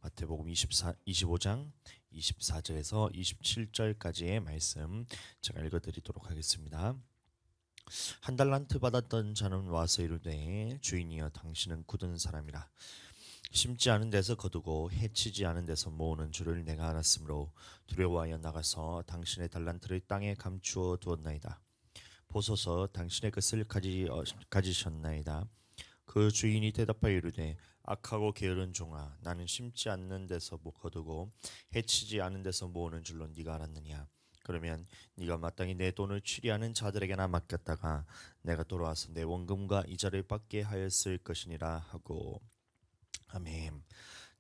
마태복음 25장 24절에서 27절까지의 말씀 제가 읽어드리도록 하겠습니다. 한 달란트 받았던 자는 와서 이르되 주인이여 당신은 굳은 사람이라 심지 않은 데서 거두고 해치지 않은 데서 모으는 줄을 내가 알았으므로 두려워하여 나가서 당신의 달란트를 땅에 감추어 두었나이다. 보소서 당신의 것을 가지셨나이다. 그 주인이 대답하여 이르되 악하고 게으른 종아, 나는 심지 않는 데서 거두고 해치지 않은 데서 모으는 줄로 네가 알았느냐. 그러면 네가 마땅히 내 돈을 취리하는 자들에게나 맡겼다가 내가 돌아와서 내 원금과 이자를 받게 하였을 것이니라 하고. 아멘.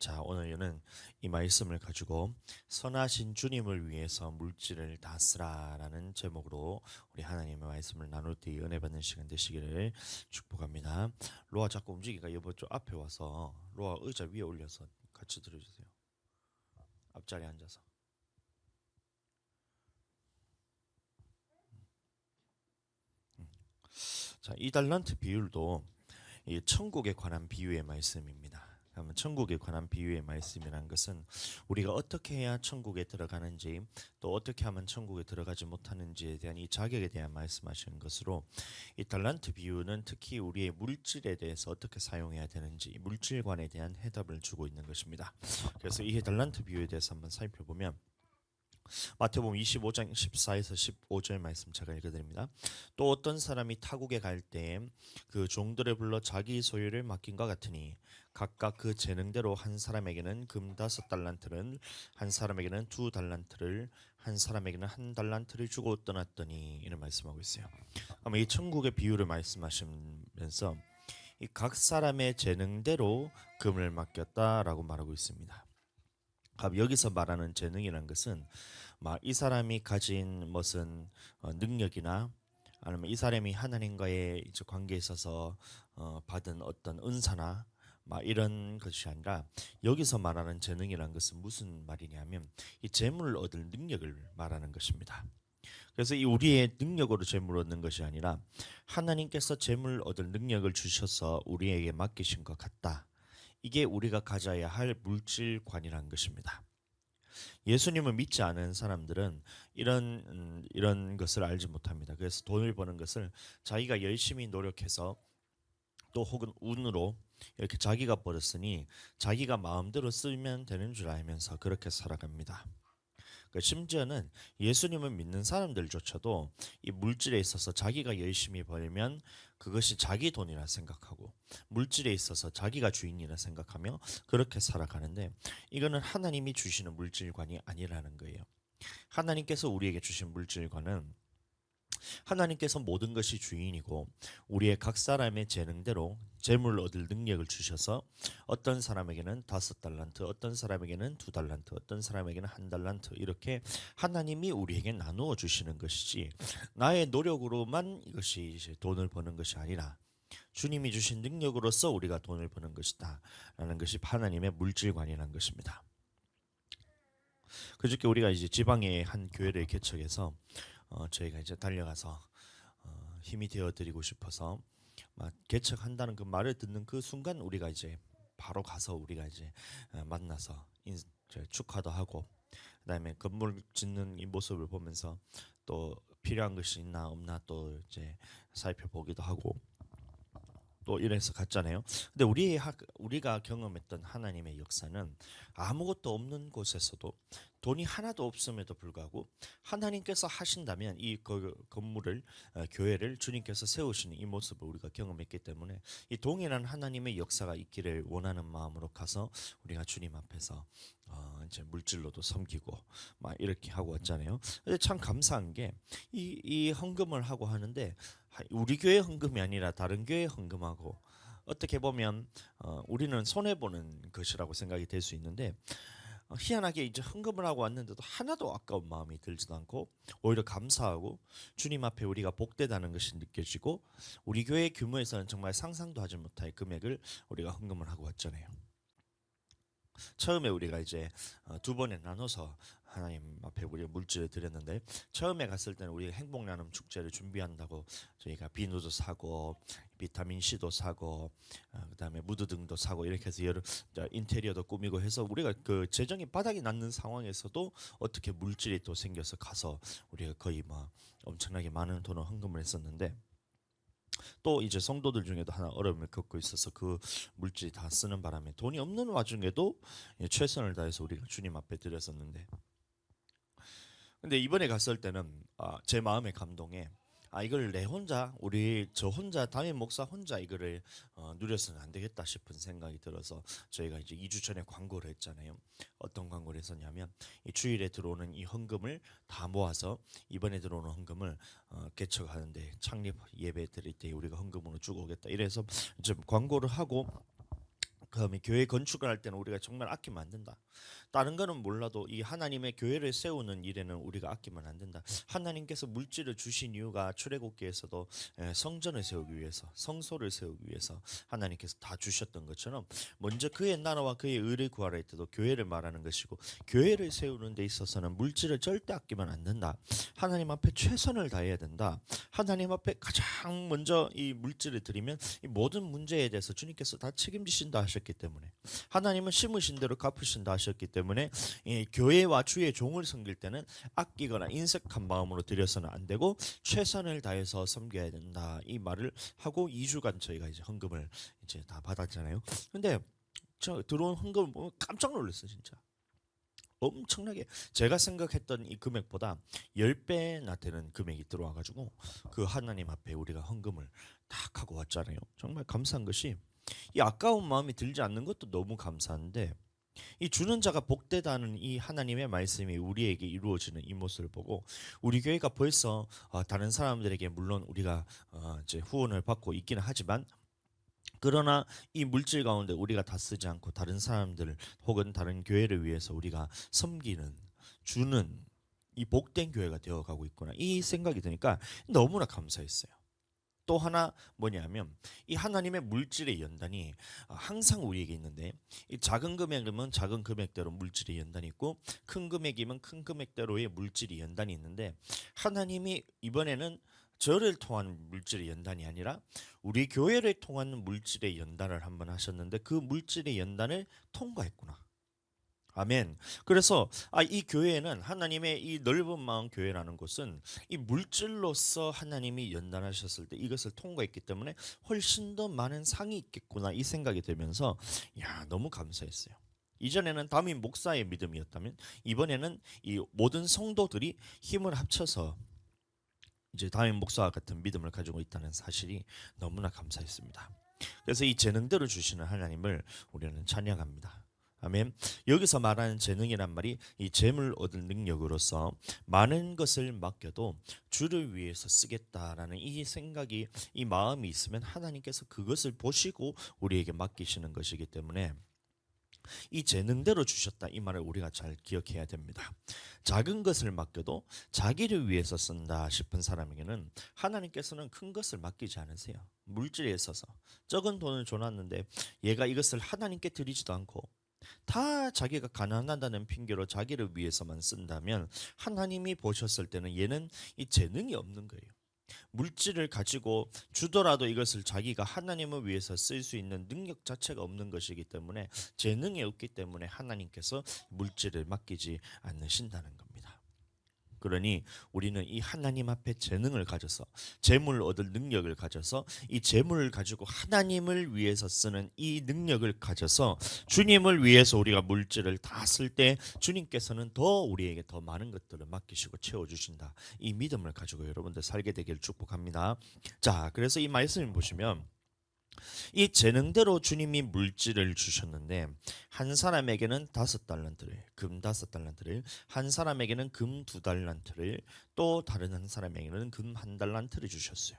자, 오늘은 이 말씀을 가지고 선하신 주님을 위해서 물질을 다 쓰라라는 제목으로 우리 하나님의 말씀을 나눌 때 은혜 받는 시간 되시기를 축복합니다. 로아 자꾸 움직이니까 여보 좀 앞에 와서 로아 의자 위에 올려서 같이 들어주세요. 앞자리에 앉아서. 자, 이 달란트 비율도 이 천국에 관한 비유의 말씀입니다. 그러면 천국에 관한 비유의 말씀이라는 것은 우리가 어떻게 해야 천국에 들어가는지, 또 어떻게 하면 천국에 들어가지 못하는지에 대한 이 자격에 대한 말씀하시는 것으로, 이 달란트 비유는 특히 우리의 물질에 대해서 어떻게 사용해야 되는지 물질관에 대한 해답을 주고 있는 것입니다. 그래서 이 달란트 비유에 대해서 한번 살펴보면 마태복음 25장 14에서 15절 말씀 제가 읽어드립니다. 또 어떤 사람이 타국에 갈 때 그 종들을 불러 자기 소유를 맡긴 것 같으니 각각 그 재능대로 한 사람에게는 금 5달란트를, 한 사람에게는 2달란트를, 한 사람에게는 1달란트를 주고 떠났더니, 이런 말씀하고 있어요. 아마 이 천국의 비유를 말씀하시면서 이 각 사람의 재능대로 금을 맡겼다라고 말하고 있습니다. 여기서 말하는 재능이라는 것은 이 사람이 가진 무슨 능력이나 아니면 이 사람이 하나님과의 이제 관계에 있어서 받은 어떤 은사나 이런 것이 아니라, 여기서 말하는 재능이라는 것은 무슨 말이냐면 이 재물을 얻을 능력을 말하는 것입니다. 그래서 이 우리의 능력으로 재물을 얻는 것이 아니라 하나님께서 재물을 얻을 능력을 주셔서 우리에게 맡기신 것 같다. 이게 우리가 가져야 할 물질관이라는 것입니다. 예수님을 믿지 않은 사람들은 이런 것을 알지 못합니다. 그래서 돈을 버는 것을 자기가 열심히 노력해서, 또 혹은 운으로 이렇게 자기가 벌었으니 자기가 마음대로 쓰면 되는 줄 알면서 그렇게 살아갑니다. 심지어는 예수님을 믿는 사람들조차도 이 물질에 있어서 자기가 열심히 벌면 그것이 자기 돈이라 생각하고, 물질에 있어서 자기가 주인이라 생각하며 그렇게 살아가는데, 이거는 하나님이 주시는 물질관이 아니라는 거예요. 하나님께서 우리에게 주신 물질관은 하나님께서 모든 것이 주인이고 우리의 각 사람의 재능대로 재물을 얻을 능력을 주셔서 어떤 사람에게는 5달란트, 어떤 사람에게는 2달란트, 어떤 사람에게는 1달란트, 이렇게 하나님이 우리에게 나누어 주시는 것이지, 나의 노력으로만 이것이 이제 돈을 버는 것이 아니라 주님이 주신 능력으로서 우리가 돈을 버는 것이다 라는 것이 하나님의 물질관이라는 것입니다. 그저께 우리가 이제 지방의 한 교회를 개척해서 저희가 이제 달려가서 힘이 되어 드리고 싶어서 개척한다는 그 말을 듣는 그 순간 우리가 이제 바로 가서 우리가 이제 만나서 축하도 하고, 그다음에 건물 짓는 이 모습을 보면서 또 필요한 것이 있나 없나 또 이제 살펴보기도 하고 또 이래서 갔잖아요. 근데 우리가 경험했던 하나님의 역사는 아무것도 없는 곳에서도, 돈이 하나도 없음에도 불구하고 하나님께서 하신다면 이 건물을, 교회를 주님께서 세우시는 이 모습을 우리가 경험했기 때문에 이 동일한 하나님의 역사가 있기를 원하는 마음으로 가서 우리가 주님 앞에서 이제 물질로도 섬기고 이렇게 하고 왔잖아요. 근데 참 감사한 게 이 헌금을 하고 하는데, 우리 교회 헌금이 아니라 다른 교회 헌금하고 어떻게 보면 우리는 손해 보는 것이라고 생각이 될 수 있는데, 희한하게 이제 헌금을 하고 왔는데도 하나도 아까운 마음이 들지도 않고 오히려 감사하고 주님 앞에 우리가 복되다는 것이 느껴지고, 우리 교회 규모에서는 정말 상상도 하지 못할 금액을 우리가 헌금을 하고 왔잖아요. 처음에 우리가 이제 2번에 나눠서 하나님 앞에 우리가 물질을 드렸는데, 처음에 갔을 때는 우리가 행복 나눔 축제를 준비한다고 저희가 비누도 사고 비타민 C도 사고 그다음에 무드 등도 사고 이렇게 해서 여러 인테리어도 꾸미고 해서 우리가 그 재정이 바닥이 났는 상황에서도 어떻게 물질이 또 생겨서 가서 우리가 거의 뭐 엄청나게 많은 돈을 헌금을 했었는데, 또 이제 성도들 중에도 하나 어려움을 겪고 있어서 그 물질이 다 쓰는 바람에 돈이 없는 와중에도 최선을 다해서 우리가 주님 앞에 드렸었는데, 근데 이번에 갔을 때는 제 마음의 감동에 이걸 내 혼자 저 혼자 담임 목사 혼자 이거를 누려서는 안 되겠다 싶은 생각이 들어서 저희가 이제 2주 전에 광고를 했잖아요. 어떤 광고를 했었냐면 이 주일에 들어오는 이 헌금을 다 모아서 이번에 들어오는 헌금을 개척하는데 창립 예배 드릴 때 우리가 헌금으로 주고 오겠다 이래서 좀 광고를 하고, 그다음에 교회 건축을 할 때는 우리가 정말 아끼면 안 된다. 다른 거는 몰라도 이 하나님의 교회를 세우는 일에는 우리가 아끼면 안 된다. 하나님께서 물질을 주신 이유가 출애굽기에서도 성전을 세우기 위해서, 성소를 세우기 위해서 하나님께서 다 주셨던 것처럼 먼저 그의 나라와 그의 의를 구하라 했더도 교회를 말하는 것이고, 교회를 세우는 데 있어서는 물질을 절대 아끼면 안 된다. 하나님 앞에 최선을 다해야 된다. 하나님 앞에 가장 먼저 이 물질을 드리면 이 모든 문제에 대해서 주님께서 다 책임지신다 하셨기 때문에, 하나님은 심으신 대로 갚으신다 하셨기 때문에 이 교회와 주의 종을 섬길 때는 아끼거나 인색한 마음으로 드려서는 안 되고 최선을 다해서 섬겨야 된다, 이 말을 하고 2주간 저희가 이제 헌금을 이제 다 받았잖아요. 근데 저 들어온 헌금을 보면 깜짝 놀랐어요. 진짜 엄청나게 제가 생각했던 이 금액보다 10배나 되는 금액이 들어와가지고 그 하나님 앞에 우리가 헌금을 딱 하고 왔잖아요. 정말 감사한 것이, 이 아까운 마음이 들지 않는 것도 너무 감사한데, 이 주는 자가 복되다는 이 하나님의 말씀이 우리에게 이루어지는 이 모습을 보고 우리 교회가 벌써 다른 사람들에게 물론 우리가 이제 후원을 받고 있기는 하지만, 그러나 이 물질 가운데 우리가 다 쓰지 않고 다른 사람들 혹은 다른 교회를 위해서 우리가 섬기는, 주는 이 복된 교회가 되어가고 있구나, 이 생각이 드니까 너무나 감사했어요. 또 하나 뭐냐면 이 하나님의 물질의 연단이 항상 우리에게 있는데, 이 작은 금액이면 작은 금액대로 물질의 연단이 있고 큰 금액이면 큰 금액대로의 물질의 연단이 있는데, 하나님이 이번에는 저를 통한 물질의 연단이 아니라 우리 교회를 통한 물질의 연단을 한번 하셨는데 그 물질의 연단을 통과했구나. 아멘. 그래서 이 교회는 하나님의 이 넓은 마음 교회라는 곳은 이 물질로서 하나님이 연단하셨을 때 이것을 통과했기 때문에 훨씬 더 많은 상이 있겠구나, 이 생각이 들면서 너무 감사했어요. 이전에는 담임 목사의 믿음이었다면 이번에는 이 모든 성도들이 힘을 합쳐서 이제 담임 목사와 같은 믿음을 가지고 있다는 사실이 너무나 감사했습니다. 그래서 이 재능대로 주시는 하나님을 우리는 찬양합니다. 아멘. 여기서 말하는 재능이란 말이 이 재물 얻을 능력으로서 많은 것을 맡겨도 주를 위해서 쓰겠다라는 이 생각이, 이 마음이 있으면 하나님께서 그것을 보시고 우리에게 맡기시는 것이기 때문에 이 재능대로 주셨다, 이 말을 우리가 잘 기억해야 됩니다. 작은 것을 맡겨도 자기를 위해서 쓴다 싶은 사람에게는 하나님께서는 큰 것을 맡기지 않으세요. 물질에 있어서 적은 돈을 줘놨는데 얘가 이것을 하나님께 드리지도 않고 다 자기가 가난하다는 핑계로 자기를 위해서만 쓴다면 하나님이 보셨을 때는 얘는 이 재능이 없는 거예요. 물질을 가지고 주더라도 이것을 자기가 하나님을 위해서 쓸 수 있는 능력 자체가 없는 것이기 때문에, 재능이 없기 때문에 하나님께서 물질을 맡기지 않으신다는 겁니다. 그러니 우리는 이 하나님 앞에 재능을 가져서, 재물을 얻을 능력을 가져서, 이 재물을 가지고 하나님을 위해서 쓰는 이 능력을 가져서 주님을 위해서 우리가 물질을 다 쓸 때 주님께서는 더 우리에게 더 많은 것들을 맡기시고 채워주신다, 이 믿음을 가지고 여러분들 살게 되기를 축복합니다. 자, 그래서 이 말씀을 보시면 이 재능대로 주님이 물질을 주셨는데, 한 사람에게는 5달란트를, 금 5달란트를, 한 사람에게는 금 2달란트를, 또 다른 한 사람에게는 금 1달란트를 주셨어요.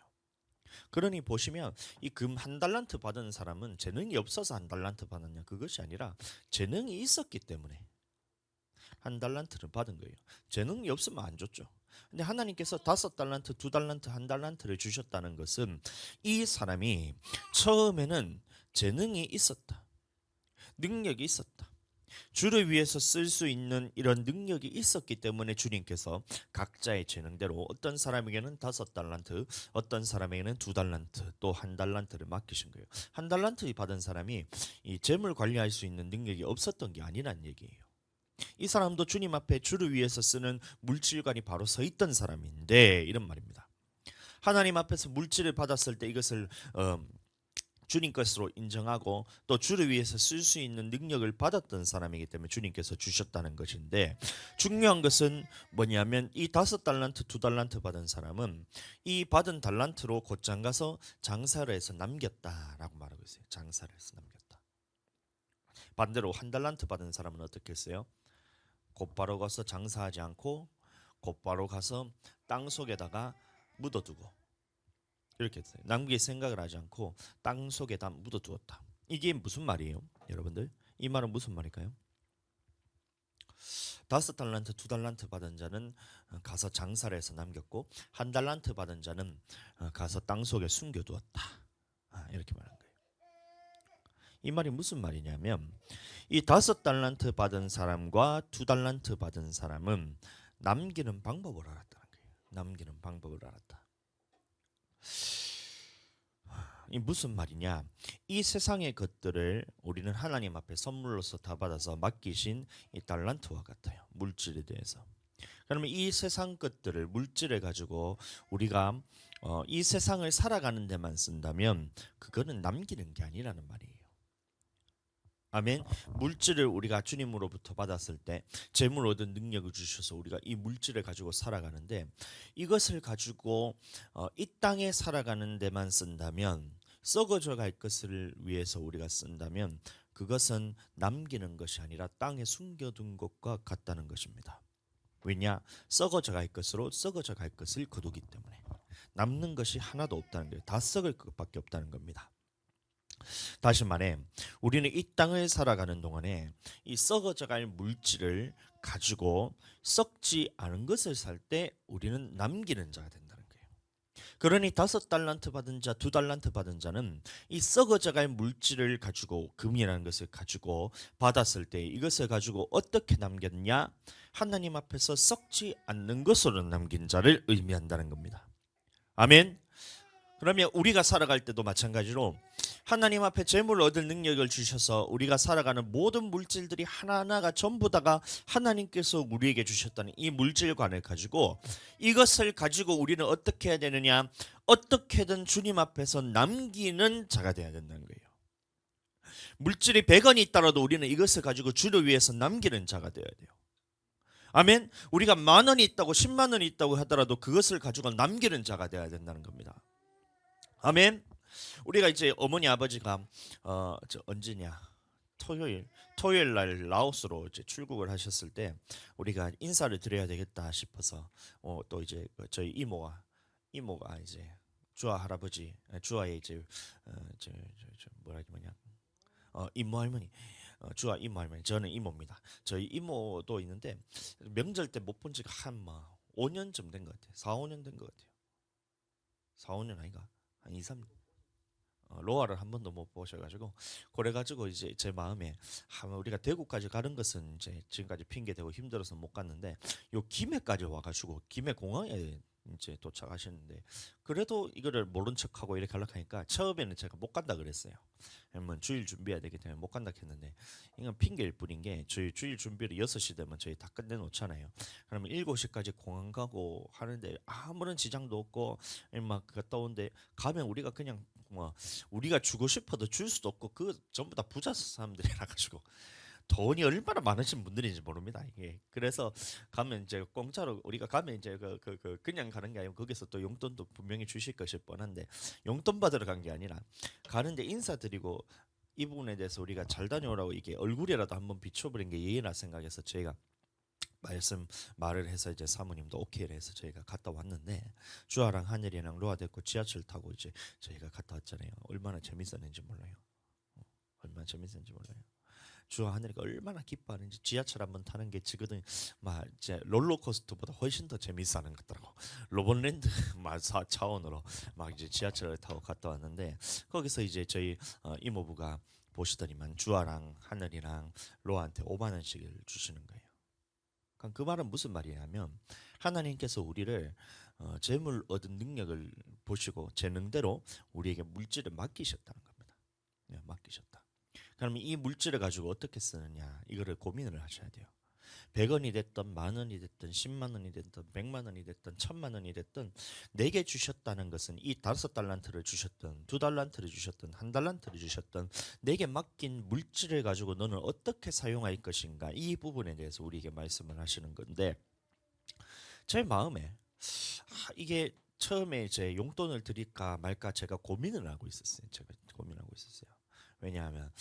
그러니 보시면 이 금 1달란트 받은 사람은 재능이 없어서 1달란트 받았냐, 그것이 아니라 재능이 있었기 때문에 1달란트를 받은 거예요. 재능이 없으면 안 줬죠. 근데 하나님께서 5달란트, 2달란트, 1달란트를 주셨다는 것은 이 사람이 처음에는 재능이 있었다, 능력이 있었다. 주를 위해서 쓸 수 있는 이런 능력이 있었기 때문에 주님께서 각자의 재능대로 어떤 사람에게는 5달란트, 어떤 사람에게는 2달란트, 또 1달란트를 맡기신 거예요. 1달란트 받은 사람이 이 재물 관리할 수 있는 능력이 없었던 게 아니란 얘기예요. 이 사람도 주님 앞에 주를 위해서 쓰는 물질관이 바로 서 있던 사람인데 이런 말입니다. 하나님 앞에서 물질을 받았을 때 이것을 주님 것으로 인정하고 또 주를 위해서 쓸 수 있는 능력을 받았던 사람이기 때문에 주님께서 주셨다는 것인데, 중요한 것은 뭐냐면 이 5달란트 2달란트 받은 사람은 이 받은 달란트로 곧장 가서 장사를 해서 남겼다라고 말하고 있어요. 장사를 해서 남겼다. 반대로 1달란트 받은 사람은 어떻게 했어요? 곧바로 가서 장사하지 않고 곧바로 가서 땅 속에다가 묻어두고 이렇게 했어요. 남길 생각을 하지 않고 땅 속에다 묻어두었다. 이게 무슨 말이에요, 여러분들? 이 말은 무슨 말일까요? 5달란트, 2달란트 받은 자는 가서 장사를 해서 남겼고 1달란트 받은 자는 가서 땅 속에 숨겨두었다. 이렇게 말한 거예요. 이 말이 무슨 말이냐면 이 5달란트 받은 사람과 2달란트 받은 사람은 남기는 방법을 알았다는 거예요. 남기는 방법을 알았다. 이 무슨 말이냐? 이 세상의 것들을 우리는 하나님 앞에 선물로서 다 받아서 맡기신 이 달란트와 같아요. 물질에 대해서. 그러면 이 세상 것들을 물질을 가지고 우리가 이 세상을 살아가는 데만 쓴다면 그거는 남기는 게 아니라는 말이에요. 아멘. 물질을 우리가 주님으로부터 받았을 때 재물 얻은 능력을 주셔서 우리가 이 물질을 가지고 살아가는데, 이것을 가지고 이 땅에 살아가는 데만 쓴다면, 썩어져 갈 것을 위해서 우리가 쓴다면 그것은 남기는 것이 아니라 땅에 숨겨둔 것과 같다는 것입니다. 왜냐? 썩어져 갈 것으로 썩어져 갈 것을 거두기 때문에 남는 것이 하나도 없다는 거예요. 다 썩을 것밖에 없다는 겁니다. 다시 말해 우리는 이 땅을 살아가는 동안에 이 썩어져갈 물질을 가지고 썩지 않은 것을 살 때 우리는 남기는 자가 된다는 거예요. 그러니 5달란트 받은 자, 2달란트 받은 자는 이 썩어져갈 물질을 가지고, 금이라는 것을 가지고 받았을 때 이것을 가지고 어떻게 남겼냐? 하나님 앞에서 썩지 않는 것으로 남긴 자를 의미한다는 겁니다. 아멘. 그러면 우리가 살아갈 때도 마찬가지로 하나님 앞에 재물을 얻을 능력을 주셔서 우리가 살아가는 모든 물질들이 하나하나가 전부 다가 하나님께서 우리에게 주셨다는 이 물질관을 가지고, 이것을 가지고 우리는 어떻게 해야 되느냐? 어떻게든 주님 앞에서 남기는 자가 되어야 된다는 거예요. 물질이 100원이 있더라도 우리는 이것을 가지고 주를 위해서 남기는 자가 되어야 돼요. 아멘. 우리가 10,000원이 있다고 10만 원이 있다고 하더라도 그것을 가지고 남기는 자가 되어야 된다는 겁니다. 아멘. 우리가 이제 어머니 아버지가 언제냐, 토요일 날 라오스로 이제 출국을 하셨을 때 우리가 인사를 드려야 되겠다 싶어서 또 이제 저희 이모가 이제 주아 할아버지, 주아의 이제 이모 할머니, 주아 이모 할머니, 저는 이모입니다. 저희 이모도 있는데 명절 때 못 본 지가 한 5년쯤 된 것 같아요. 4, 5년 된 것 같아요. 4, 5년 아닌가? 한 2, 3년. 로아를 한 번도 못 보셔가지고, 그래가지고 이제 제 마음에 우리가 대구까지 가는 것은 이제 지금까지 핑계 대고 힘들어서 못 갔는데, 요 김해까지 와가지고 김해 공항에 이제 도착하셨는데, 그래도 이거를 모른 척하고 이렇게 하려고 하니까 처음에는 제가 못 간다 그랬어요. 왜냐면 주일 준비해야 되기 때문에 못 간다 했는데, 이건 핑계일 뿐인 게 저희 주일 준비를 6시 되면 저희 다 끝내놓잖아요. 그러면 7시까지 공항 가고 하는데 아무런 지장도 없고 막 갔다 오는데, 가면 우리가 그냥 우리가 주고 싶어도 줄 수도 없고 그 전부 다 부자 사람들이라 가지고 돈이 얼마나 많으신 분들인지 모릅니다. 이게 그래서 가면 이제 공짜로 우리가 가면 이제 그냥 가는 게 아니고 거기서 또 용돈도 분명히 주실 것이 뻔한데, 용돈 받으러 간 게 아니라 가는데 인사드리고 이 부분에 대해서 우리가 잘 다녀오라고 이게 얼굴이라도 한번 비춰버린 게 예의라 생각해서 저희가 말을 해서 이제 사모님도 오케이를 해서 저희가 갔다 왔는데, 주아랑 하늘이랑 로아 데리고 지하철 타고 이제 저희가 갔다 왔잖아요. 얼마나 재밌었는지 몰라요. 얼마나 재밌었는지 몰라요. 주아 하늘이가 얼마나 기뻐하는지. 지하철 한번 타는 게 지금은 막 이제 롤러코스터보다 훨씬 더 재밌어하는 것 같더라고. 로봇랜드 차원으로 막 이제 지하철을 타고 갔다 왔는데, 거기서 이제 저희 이모부가 보시더니만 주아랑 하늘이랑 로아한테 5만 원씩을 주시는 거예요. 그럼 그 말은 무슨 말이냐면 하나님께서 우리를 재물 얻은 능력을 보시고 재능대로 우리에게 물질을 맡기셨다는 겁니다. 네, 맡기셨다. 그러면 이 물질을 가지고 어떻게 쓰느냐 이거를 고민을 하셔야 돼요. 100원이 됐든 만 원이 됐든 10만 원이 됐든 100만 원이 됐든 1000만 원이 됐든 내게 주셨다는 것은 이 5달란트를 주셨든 2달란트를 주셨든 1달란트를 주셨든 내게 맡긴 물질을 가지고 너는 어떻게 사용할 것인가 이 부분에 대해서 우리에게 말씀을 하시는 건데 제 마음에 이게 처음에 제 용돈을 드릴까 말까 제가 고민을 하고 있었어요. 제가 고민하고 있었어요. 왜냐하면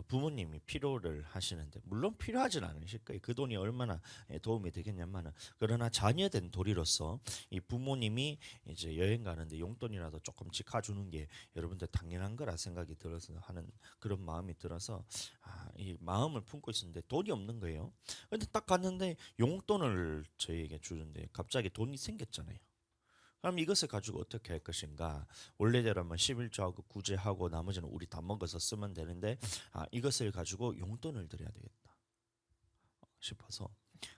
부모님이 필요를 하시는데 물론 필요하진 않으실 거예요. 그 돈이 얼마나 도움이 되겠냐마는 그러나 자녀된 도리로서 이 부모님이 이제 여행 가는데 용돈이라도 조금씩 가주는 게 여러분들 당연한 거라 생각이 들어서 하는 그런 마음이 들어서 이 마음을 품고 있었는데 돈이 없는 거예요. 근데 딱 갔는데 용돈을 저희에게 주는데 갑자기 돈이 생겼잖아요. 그럼 이것을 가지고 어떻게 할 것인가? 원래대로면 11조하고 구제하고 나머지는 우리 다 먹어서 쓰면 되는데 이것을 가지고 용돈을 드려야 되겠다 싶어서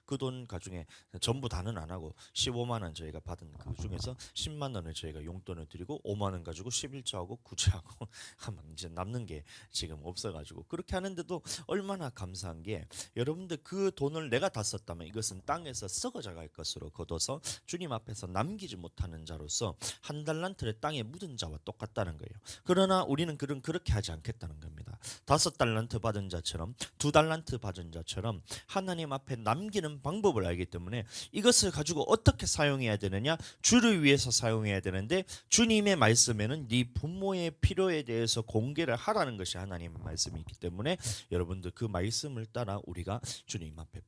그 돈 가중에 전부 다는 안 하고 15만 원 저희가 받은 그 중에서 10만 원을 저희가 용돈을 드리고 5만 원 가지고 11조하고 구제하고 하면 이제 남는 게 지금 없어가지고 그렇게 하는데도 얼마나 감사한 게 여러분들 그 돈을 내가 다 썼다면 이것은 땅에서 썩어져 갈 것으로 거둬서 주님 앞에서 남기지 못하는 자로서 한 달란트를 땅에 묻은 자와 똑같다는 거예요. 그러나 우리는 그렇게 하지 않겠다는 겁니다. 5달란트 받은 자처럼 2달란트 받은 자처럼 하나님 앞에 남기는 방법을 알기 때문에 이것을 가지고 어떻게 사용해야 되느냐 주를 위해서 사용해야 되는데 주님의 말씀에는 네 부모의 필요에 대해서 공개를 하라는 것이 하나님의 말씀이 있기 때문에 여러분들 그 말씀을 따라 우리가 주님 앞에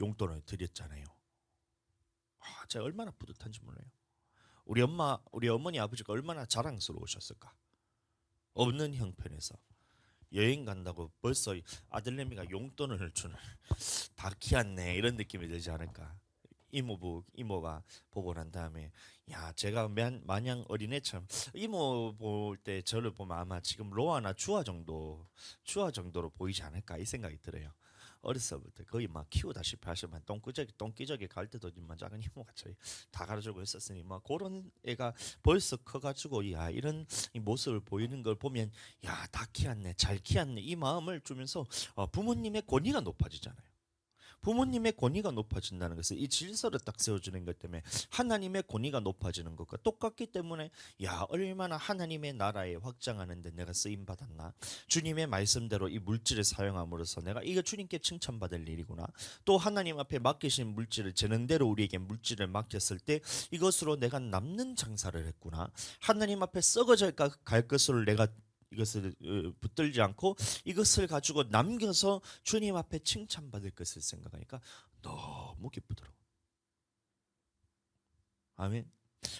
용돈을 드렸잖아요. 제가 얼마나 뿌듯한지 몰라요. 우리 어머니 아버지가 얼마나 자랑스러우셨을까. 없는 형편에서 여행 간다고 벌써 아들내미가 용돈을 주는 다 키웠네 이런 느낌이 들지 않을까. 이모가 보고 난 다음에 야 제가 마냥 어린애처럼 이모 볼 때 저를 보면 아마 지금 로아나 주아 정도로 보이지 않을까 이 생각이 들어요. 어렸을 때 거의 막 키우다시피 하시면 똥기저귀 갈 때도 막 작은 이모가 저희 다 가르쳐주고 했었으니 막 그런 애가 벌써 커가지고 야 이런 이 모습을 보이는 걸 보면 야 다 키웠네 잘 키웠네 이 마음을 주면서 부모님의 권위가 높아지잖아요. 부모님의 권위가 높아진다는 것은 이 질서를 딱 세워주는 것 때문에 하나님의 권위가 높아지는 것과 똑같기 때문에 야 얼마나 하나님의 나라에 확장하는 데 내가 쓰임 받았나 주님의 말씀대로 이 물질을 사용함으로써 내가 이거 주님께 칭찬받을 일이구나 또 하나님 앞에 맡기신 물질을 재능대로 우리에게 물질을 맡겼을 때 이것으로 내가 남는 장사를 했구나 하나님 앞에 썩어져 갈 것으로 내가 이것을 붙들지 않고 이것을 가지고 남겨서 주님 앞에 칭찬받을 것을 생각하니까 너무 기쁘더라고요. 아멘.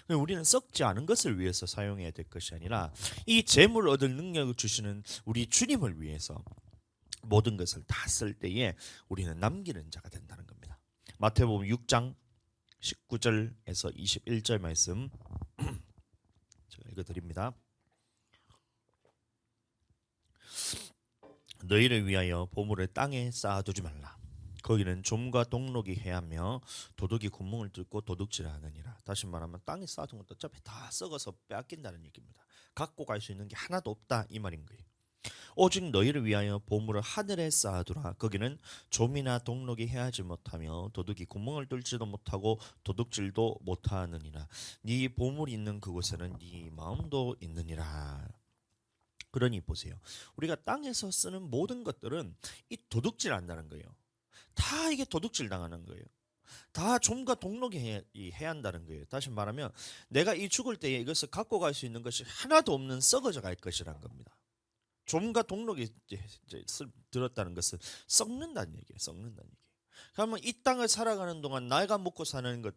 우리는 썩지 않은 것을 위해서 사용해야 될 것이 아니라 이 재물 얻을 능력을 주시는 우리 주님을 위해서 모든 것을 다 쓸 때에 우리는 남기는 자가 된다는 겁니다. 마태복음 6장 19절에서 21절 말씀 제가 읽어드립니다. 너희를 위하여 보물을 땅에 쌓아두지 말라. 거기는 좀과 동록이 해하며 도둑이 구멍을 뚫고 도둑질하느니라. 다시 말하면 땅에 쌓아둔 것도 어차피 다 썩어서 빼앗긴다는 얘기입니다. 갖고 갈 수 있는 게 하나도 없다 이 말인 거예요. 오직 너희를 위하여 보물을 하늘에 쌓아두라. 거기는 좀이나 동록이 해하지 못하며 도둑이 구멍을 뚫지도 못하고 도둑질도 못하느니라. 네 보물이 있는 그곳에는 네 마음도 있느니라. 그러니 보세요. 우리가 땅에서 쓰는 모든 것들은 이 도둑질 한다는 거예요. 다 이게 도둑질 당하는 거예요. 다 좀과 동록이 해야 한다는 거예요. 다시 말하면 내가 이 죽을 때에 이것을 갖고 갈 수 있는 것이 하나도 없는 썩어져 갈 것이란 겁니다. 좀과 동록이 들었다는 것은 썩는다는 얘기예요. 썩는다는 얘기. 그러면 이 땅을 살아가는 동안 내가 먹고 사는 것,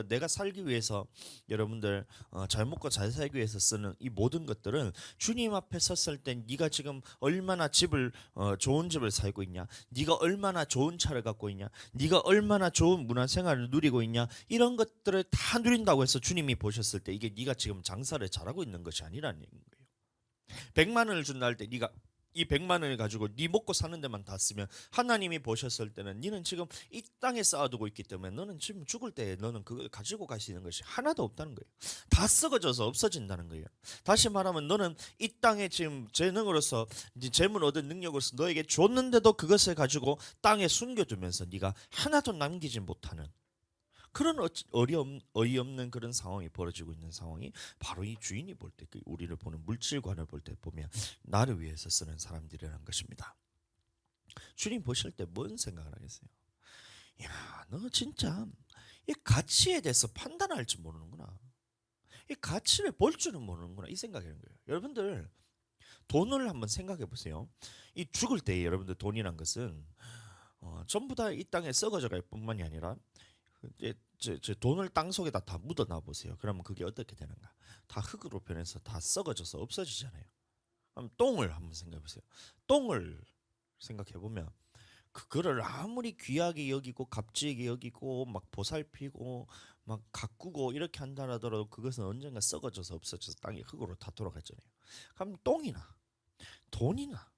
내가 살기 위해서 여러분들 잘 먹고 잘 살기 위해서 쓰는 이 모든 것들은 주님 앞에 섰을 때 네가 지금 얼마나 좋은 집을 살고 있냐, 네가 얼마나 좋은 차를 갖고 있냐, 네가 얼마나 좋은 문화생활을 누리고 있냐 이런 것들을 다 누린다고 해서 주님이 보셨을 때 이게 네가 지금 장사를 잘하고 있는 것이 아니라는 얘기인 거예요. 100만 원을 준다 할 때 네가 이 100만 원을 가지고 네 먹고 사는 데만 다 쓰면 하나님이 보셨을 때는 너는 지금 이 땅에 쌓아두고 있기 때문에 너는 지금 죽을 때 너는 그걸 가지고 갈 수 있는 것이 하나도 없다는 거예요. 다 썩어져서 없어진다는 거예요. 다시 말하면 너는 이 땅에 지금 재능으로서 이제 재물 얻은 능력으로서 너에게 줬는데도 그것을 가지고 땅에 숨겨두면서 네가 하나도 남기지 못하는 그런 어이없는 그런 상황이 벌어지고 있는 상황이 바로 이 주인이 볼 때, 우리를 보는 물질관을 볼 때 보면 나를 위해서 쓰는 사람들이라는 것입니다. 주님 보실 때 뭔 생각을 하겠어요? 야, 너 진짜 이 가치에 대해서 판단할 줄 모르는구나. 이 가치를 볼 줄은 모르는구나. 이 생각이라는 거예요. 여러분들 돈을 한번 생각해 보세요. 이 죽을 때 여러분들 돈이란 것은 전부 다 이 땅에 썩어져 갈 뿐만이 아니라 이제 제 돈을 땅 속에다 다 묻어 놔 보세요. 그러면 그게 어떻게 되는가? 다 흙으로 변해서 다 썩어져서 없어지잖아요. 그럼 똥을 한번 생각해 보세요. 똥을 생각해 보면 그거를 아무리 귀하게 여기고 값지게 여기고 막 보살피고 막 가꾸고 이렇게 한다 하더라도 그것은 언젠가 썩어져서 없어져서 땅에 흙으로 다 돌아가잖아요. 그럼 똥이나 돈이나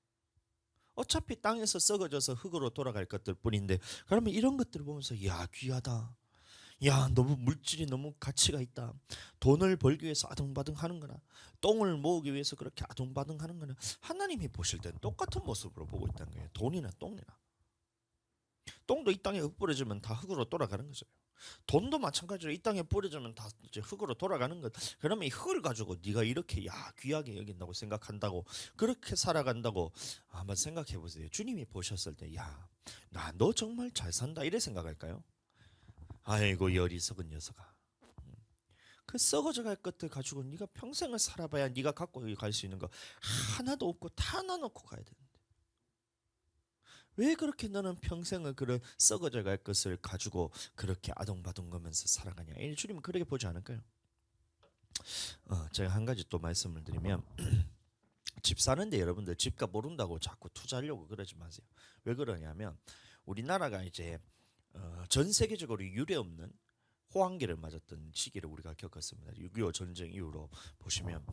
어차피 땅에서 썩어져서 흙으로 돌아갈 것들 뿐인데 그러면 이런 것들을 보면서 야 귀하다. 야 너무 물질이 너무 가치가 있다. 돈을 벌기 위해서 아등바등 하는 거나 똥을 모으기 위해서 그렇게 아등바등 하는 거나 하나님이 보실 때는 똑같은 모습으로 보고 있다는 거예요. 돈이나 똥이나. 똥도 이 땅에 뿌려지면 다 흙으로 돌아가는 거죠. 돈도 마찬가지로 이 땅에 뿌려지면 다 이제 흙으로 돌아가는 것. 그러면 이 흙을 가지고 네가 이렇게 야 귀하게 여긴다고 생각한다고 그렇게 살아간다고 한번 생각해 보세요. 주님이 보셨을 때 야 나 너 정말 잘 산다 이래 생각할까요? 아이고 열이 썩은 녀석아. 그 썩어져 갈 것들 가지고 네가 평생을 살아봐야 네가 갖고 갈 수 있는 거 하나도 없고 다 나눠놓고 가야 되는데 왜 그렇게 너는 평생을 그런 썩어져 갈 것을 가지고 그렇게 아동바동거면서 살아가냐? 주님은 그렇게 보지 않을까요? 제가 한 가지 또 말씀을 드리면 집 사는데 여러분들 집값 오른다고 자꾸 투자하려고 그러지 마세요. 왜 그러냐면 우리나라가 이제 전 세계적으로 유례없는 호황기를 맞았던 시기를 우리가 겪었습니다. 6.25 전쟁 이후로 보시면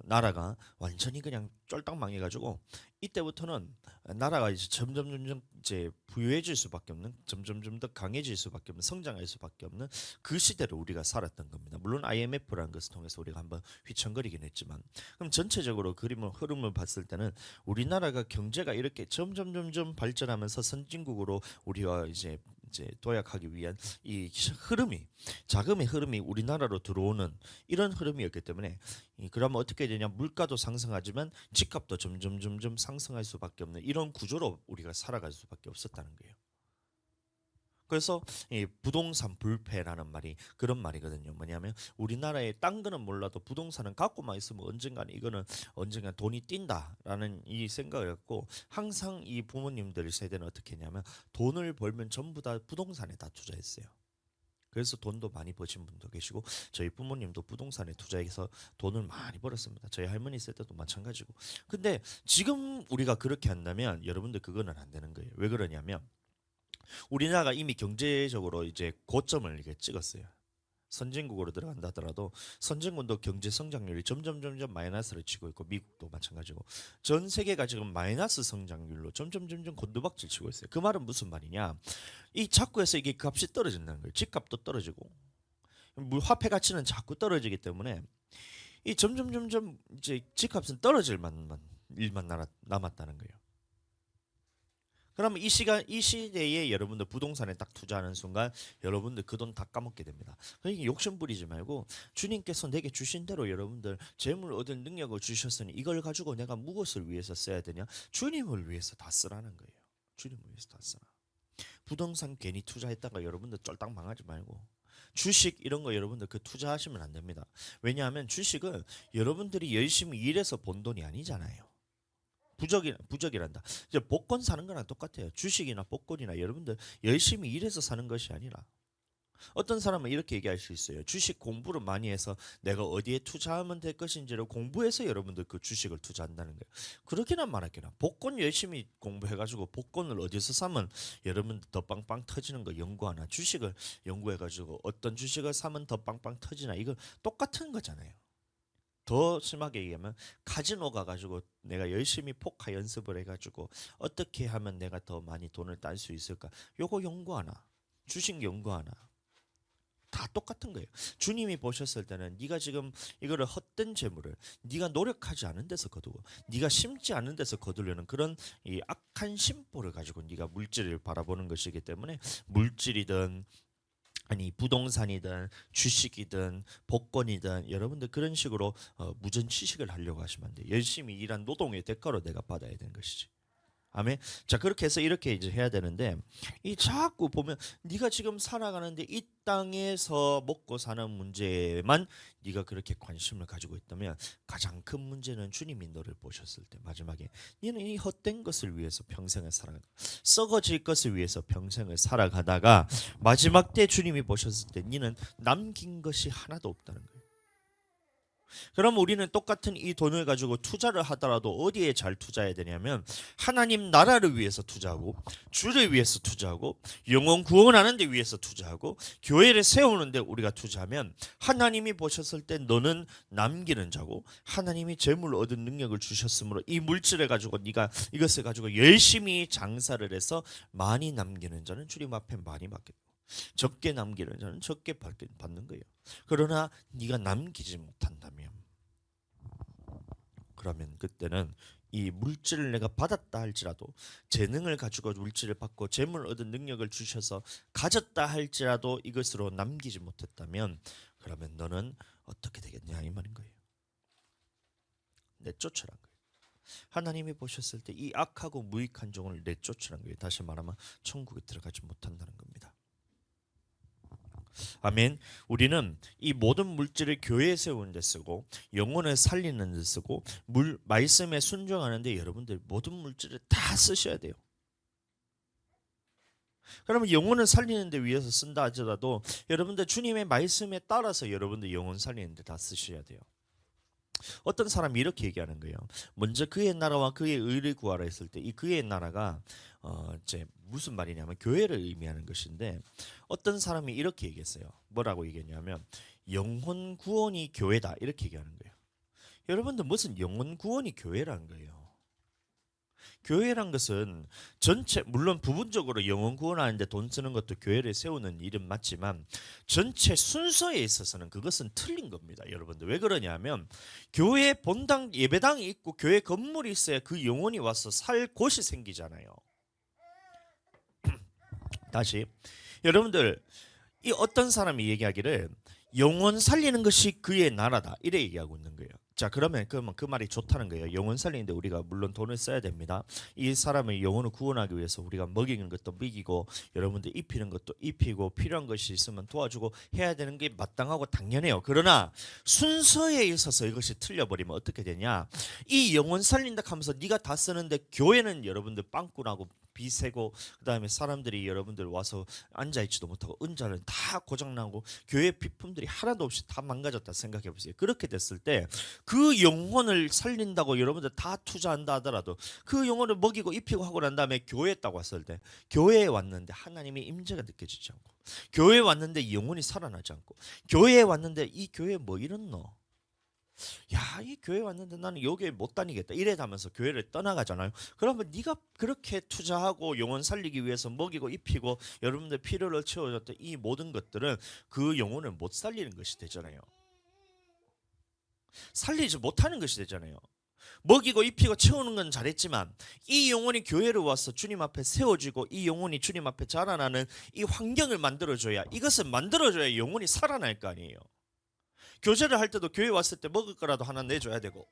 나라가 완전히 그냥 쫄딱 망해가지고 이때부터는 나라가 이제 점점 이제 부유해질 수밖에 없는 점점 더 강해질 수밖에 없는 성장할 수밖에 없는 그 시대를 우리가 살았던 겁니다. 물론 IMF라는 것을 통해서 우리가 한번 휘청거리긴 했지만 그럼 전체적으로 흐름을 봤을 때는 우리나라가 경제가 이렇게 점점 발전하면서 선진국으로 우리가 이제 도약하기 위한 이 흐름이 자금의 흐름이 우리나라로 들어오는 이런 흐름이었기 때문에 그러면 어떻게 되냐 물가도 상승하지만 집값도 점점 상승할 수밖에 없는 이런 구조로 우리가 살아갈 수밖에 없었다는 거예요. 그래서 이 부동산 불패라는 말이 그런 말이거든요. 뭐냐면 우리나라에 딴 거는 몰라도 부동산은 갖고만 있으면 언젠가 돈이 뛴다라는 이 생각을 갖고 항상 이 부모님들 세대는 어떻게 했냐면 돈을 벌면 전부 다 부동산에 다 투자했어요. 그래서 돈도 많이 버신 분도 계시고 저희 부모님도 부동산에 투자해서 돈을 많이 벌었습니다. 저희 할머니 세대도 마찬가지고. 근데 지금 우리가 그렇게 한다면 여러분들 그거는 안 되는 거예요. 왜 그러냐면 우리나라가 이미 경제적으로 이제 고점을 이렇게 찍었어요. 선진국으로 들어간다 하더라도 선진국도 경제 성장률이 점점 마이너스를 치고 있고 미국도 마찬가지고 전 세계가 지금 마이너스 성장률로 점점 곤두박질 치고 있어요. 그 말은 무슨 말이냐? 이 자꾸 해서 이게 값이 떨어진다는 거예요. 집값도 떨어지고 화폐 가치는 자꾸 떨어지기 때문에 이 점점 이제 집값은 떨어질 일만 남았다는 거예요. 그러면 이 시대에 여러분들 부동산에 딱 투자하는 순간 여러분들 그 돈 다 까먹게 됩니다. 그러니까 욕심 부리지 말고 주님께서 내게 주신 대로 여러분들 재물 얻을 능력을 주셨으니 이걸 가지고 내가 무엇을 위해서 써야 되냐? 주님을 위해서 다 쓰라는 거예요. 주님을 위해서 다 쓰라. 부동산 괜히 투자했다가 여러분들 쫄딱 망하지 말고 주식 이런 거 여러분들 그 투자하시면 안 됩니다. 왜냐하면 주식은 여러분들이 열심히 일해서 번 돈이 아니잖아요. 부적이란다. 이제 복권 사는 거랑 똑같아요. 주식이나 복권이나 여러분들 열심히 일해서 사는 것이 아니라 어떤 사람은 이렇게 얘기할 수 있어요. 주식 공부를 많이 해서 내가 어디에 투자하면 될 것인지를 공부해서 여러분들 그 주식을 투자한다는 거예요. 그렇게나 말할게나 복권 열심히 공부해가지고 복권을 어디서 사면 여러분들 더 빵빵 터지는 거 연구하나 주식을 연구해가지고 어떤 주식을 사면 더 빵빵 터지나 이거 똑같은 거잖아요. 더 심하게 얘기하면 카지노 가가지고 내가 열심히 포커 연습을 해가지고 어떻게 하면 내가 더 많이 돈을 딸 수 있을까? 요거 연구하나? 주식 연구하나? 다 똑같은 거예요. 주님이 보셨을 때는 네가 지금 이거를 헛된 재물을 네가 노력하지 않은 데서 거두고 네가 심지 않은 데서 거두려는 그런 이 악한 심보를 가지고 네가 물질을 바라보는 것이기 때문에 물질이든 아니 부동산이든 주식이든 복권이든 여러분들 그런 식으로 무전 취식을 하려고 하시면 안 돼요. 열심히 일한 노동의 대가로 내가 받아야 되는 것이지. 아멘. 자 그렇게 해서 이렇게 이제 해야 되는데 이 자꾸 보면 네가 지금 살아가는데 이 땅에서 먹고 사는 문제만 네가 그렇게 관심을 가지고 있다면 가장 큰 문제는 주님이 너를 보셨을 때 마지막에 너는 이 헛된 것을 위해서 평생을 살아가다 썩어질 것을 위해서 평생을 살아가다가 마지막 때 주님이 보셨을 때 너는 남긴 것이 하나도 없다는 거예요. 그럼 우리는 똑같은 이 돈을 가지고 투자를 하더라도 어디에 잘 투자해야 되냐면 하나님 나라를 위해서 투자하고 주를 위해서 투자하고 영혼 구원하는 데 위해서 투자하고 교회를 세우는 데 우리가 투자하면 하나님이 보셨을 때 너는 남기는 자고 하나님이 재물 얻은 능력을 주셨으므로 이 물질을 가지고 네가 이것을 가지고 열심히 장사를 해서 많이 남기는 자는 주님 앞에 많이 받겠고 적게 남기는 자는 적게 받는 거예요. 그러나 네가 남기지 못한다면 그러면 그때는 이 물질을 내가 받았다 할지라도 재능을 가지고 물질을 받고 재물 얻은 능력을 주셔서 가졌다 할지라도 이것으로 남기지 못했다면 그러면 너는 어떻게 되겠냐 이 말인 거예요. 내쫓으란 거예요. 하나님이 보셨을 때 이 악하고 무익한 종을 내쫓으란 거예요. 다시 말하면 천국에 들어가지 못한다는 겁니다. 아멘. 우리는 이 모든 물질을 교회에 세우는 데 쓰고 영혼을 살리는 데 쓰고 말씀에 순종하는데 여러분들 모든 물질을 다 쓰셔야 돼요. 그러면 영혼을 살리는 데 위해서 쓴다 하더라도 여러분들 주님의 말씀에 따라서 여러분들 영혼 살리는 데 다 쓰셔야 돼요. 어떤 사람이 이렇게 얘기하는 거예요. 먼저 그의 나라와 그의 의를 구하라 했을 때 이 그의 나라가 이제 무슨 말이냐면 교회를 의미하는 것인데 어떤 사람이 이렇게 얘기했어요. 뭐라고 얘기했냐면 영혼 구원이 교회다 이렇게 얘기하는 거예요. 여러분들 무슨 영혼 구원이 교회라는 거예요. 교회란 것은 전체 물론 부분적으로 영혼 구원하는데 돈 쓰는 것도 교회를 세우는 일은 맞지만 전체 순서에 있어서는 그것은 틀린 겁니다. 여러분들 왜 그러냐면 교회 본당 예배당이 있고 교회 건물이 있어야 그 영혼이 와서 살 곳이 생기잖아요. 다시 여러분들 이 어떤 사람이 얘기하기를 영혼 살리는 것이 그의 나라다 이래 얘기하고 있는 거예요. 자 그러면 그 말이 좋다는 거예요. 영혼 살리는데 우리가 물론 돈을 써야 됩니다. 이 사람의 영혼을 구원하기 위해서 우리가 먹이는 것도 먹이고 여러분들 입히는 것도 입히고 필요한 것이 있으면 도와주고 해야 되는 게 마땅하고 당연해요. 그러나 순서에 있어서 이것이 틀려버리면 어떻게 되냐. 이 영혼 살린다 하면서 네가 다 쓰는데 교회는 여러분들 빵꾸나고 비세고 그다음에 사람들이 여러분들 와서 앉아있지도 못하고 은자는 다 고장나고 교회 비품들이 하나도 없이 다 망가졌다 생각해 보세요. 그렇게 됐을 때 그 영혼을 살린다고 여러분들 다 투자한다 하더라도 그 영혼을 먹이고 입히고 하고 난 다음에 교회에 딱 왔을 때 교회에 왔는데 하나님의 임재가 느껴지지 않고 교회에 왔는데 영혼이 살아나지 않고 교회에 왔는데 이 교회 뭐 이렇노? 야, 이 교회 왔는데 나는 여기에 못 다니겠다 이래가면서 교회를 떠나가잖아요. 그러면 네가 그렇게 투자하고 영혼 살리기 위해서 먹이고 입히고 여러분들 필요를 채워줬던 이 모든 것들은 그 영혼을 못 살리는 것이 되잖아요. 살리지 못하는 것이 되잖아요. 먹이고 입히고 채우는 건 잘했지만 이 영혼이 교회로 와서 주님 앞에 세워지고 이 영혼이 주님 앞에 자라나는 이 환경을 만들어줘야 이것을 만들어줘야 영혼이 살아날 거 아니에요. 교제를 할 때도 교회 왔을 때 먹을 거라도 하나 내줘야 되고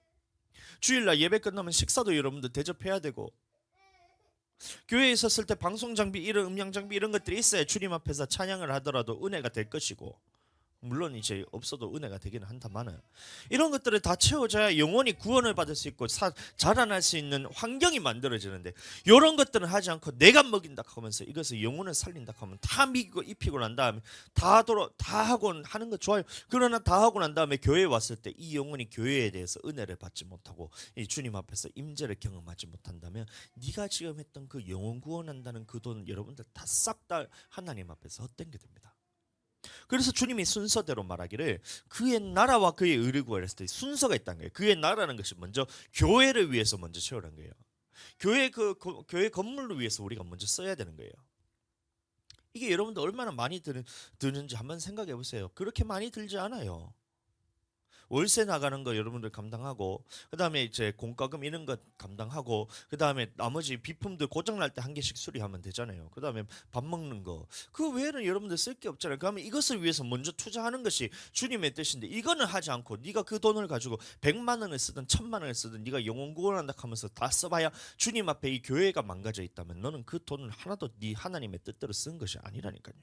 주일날 예배 끝나면 식사도 여러분들 대접해야 되고 교회에 있었을 때 방송 장비 이런 음향 장비 이런 것들이 있어야 주님 앞에서 찬양을 하더라도 은혜가 될 것이고 물론 이제 없어도 은혜가 되기는 한다마는 이런 것들을 다 채워져야 영혼이 구원을 받을 수 있고 자라날 수 있는 환경이 만들어지는데 이런 것들은 하지 않고 내가 먹인다 하면서 이것을 영혼을 살린다 하면 다 먹이고 입히고 난 다음에 다 하고 하는 거 좋아요. 그러나 다 하고 난 다음에 교회에 왔을 때 이 영혼이 교회에 대해서 은혜를 받지 못하고 이 주님 앞에서 임재를 경험하지 못한다면 네가 지금 했던 그 영혼 구원한다는 그 돈 여러분들 다 싹 다 하나님 앞에서 헛된 게 됩니다. 그래서 주님이 순서대로 말하기를 그의 나라와 그의 의를 구하라 했을 때 순서가 있다는 거예요. 그의 나라는 것이 먼저 교회를 위해서 먼저 채우라는 거예요. 교회 건물을 위해서 우리가 먼저 써야 되는 거예요. 이게 여러분들 얼마나 많이 드는지 한번 생각해 보세요. 그렇게 많이 들지 않아요. 월세 나가는 거 여러분들 감당하고, 그다음에 이제 공과금 이런 거 감당하고, 그다음에 나머지 비품들 고장 날 때 한 개씩 수리하면 되잖아요. 그다음에 밥 먹는 거, 그 외에는 여러분들 쓸 게 없잖아요. 그러면 이것을 위해서 먼저 투자하는 것이 주님의 뜻인데, 이거는 하지 않고 네가 그 돈을 가지고 100만 원을 쓰든 1000만 원을 쓰든 네가 영혼 구원한다 하면서 다 써봐야 주님 앞에 이 교회가 망가져 있다면 너는 그 돈을 하나도 네 하나님의 뜻대로 쓴 것이 아니라니까요.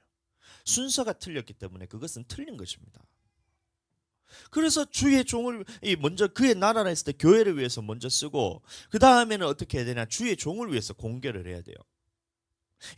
순서가 틀렸기 때문에 그것은 틀린 것입니다. 그래서 주의 종을 먼저 그의 나라를 했을 때 교회를 위해서 먼저 쓰고, 그 다음에는 어떻게 해야 되냐, 주의 종을 위해서 공개를 해야 돼요.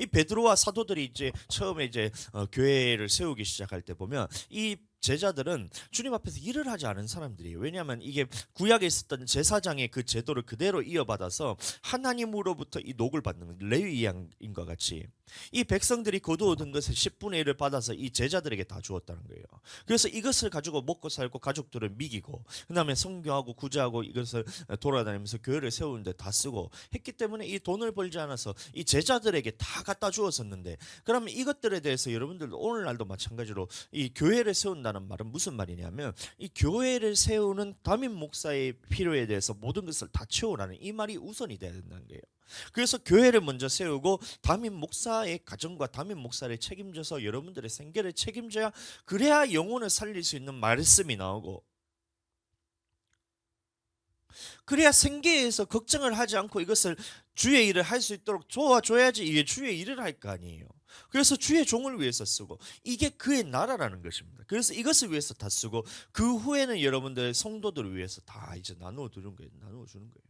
이 베드로와 사도들이 이제 처음에 이제 교회를 세우기 시작할 때 보면 이 제자들은 주님 앞에서 일을 하지 않은 사람들이에요. 왜냐하면 이게 구약에 있었던 제사장의 그 제도를 그대로 이어받아서 하나님으로부터 이 녹을 받는 레위 양인과 같이 이 백성들이 거두어 든 것의 10분의 1을 받아서 이 제자들에게 다 주었다는 거예요. 그래서 이것을 가지고 먹고 살고 가족들을 미기고, 그 다음에 선교하고 구제하고 이것을 돌아다니면서 교회를 세우는데 다 쓰고 했기 때문에 이 돈을 벌지 않아서 이 제자들에게 다 갖다 주었었는데, 그러면 이것들에 대해서 여러분들 오늘날도 마찬가지로 이 교회를 세운다는 말은 무슨 말이냐면, 이 교회를 세우는 담임 목사의 필요에 대해서 모든 것을 다 채우라는 이 말이 우선이 돼야 된다는 거예요. 그래서 교회를 먼저 세우고 담임 목사의 가정과 담임 목사를 책임져서 여러분들의 생계를 책임져야, 그래야 영혼을 살릴 수 있는 말씀이 나오고, 그래야 생계에서 걱정을 하지 않고 이것을 주의 일을 할 수 있도록 도와줘야지 이게 주의 일을 할 거 아니에요. 그래서 주의 종을 위해서 쓰고, 이게 그의 나라라는 것입니다. 그래서 이것을 위해서 다 쓰고, 그 후에는 여러분들 성도들을 위해서 다 이제 나누어 주는 거예요. 나누어 주는 거예요.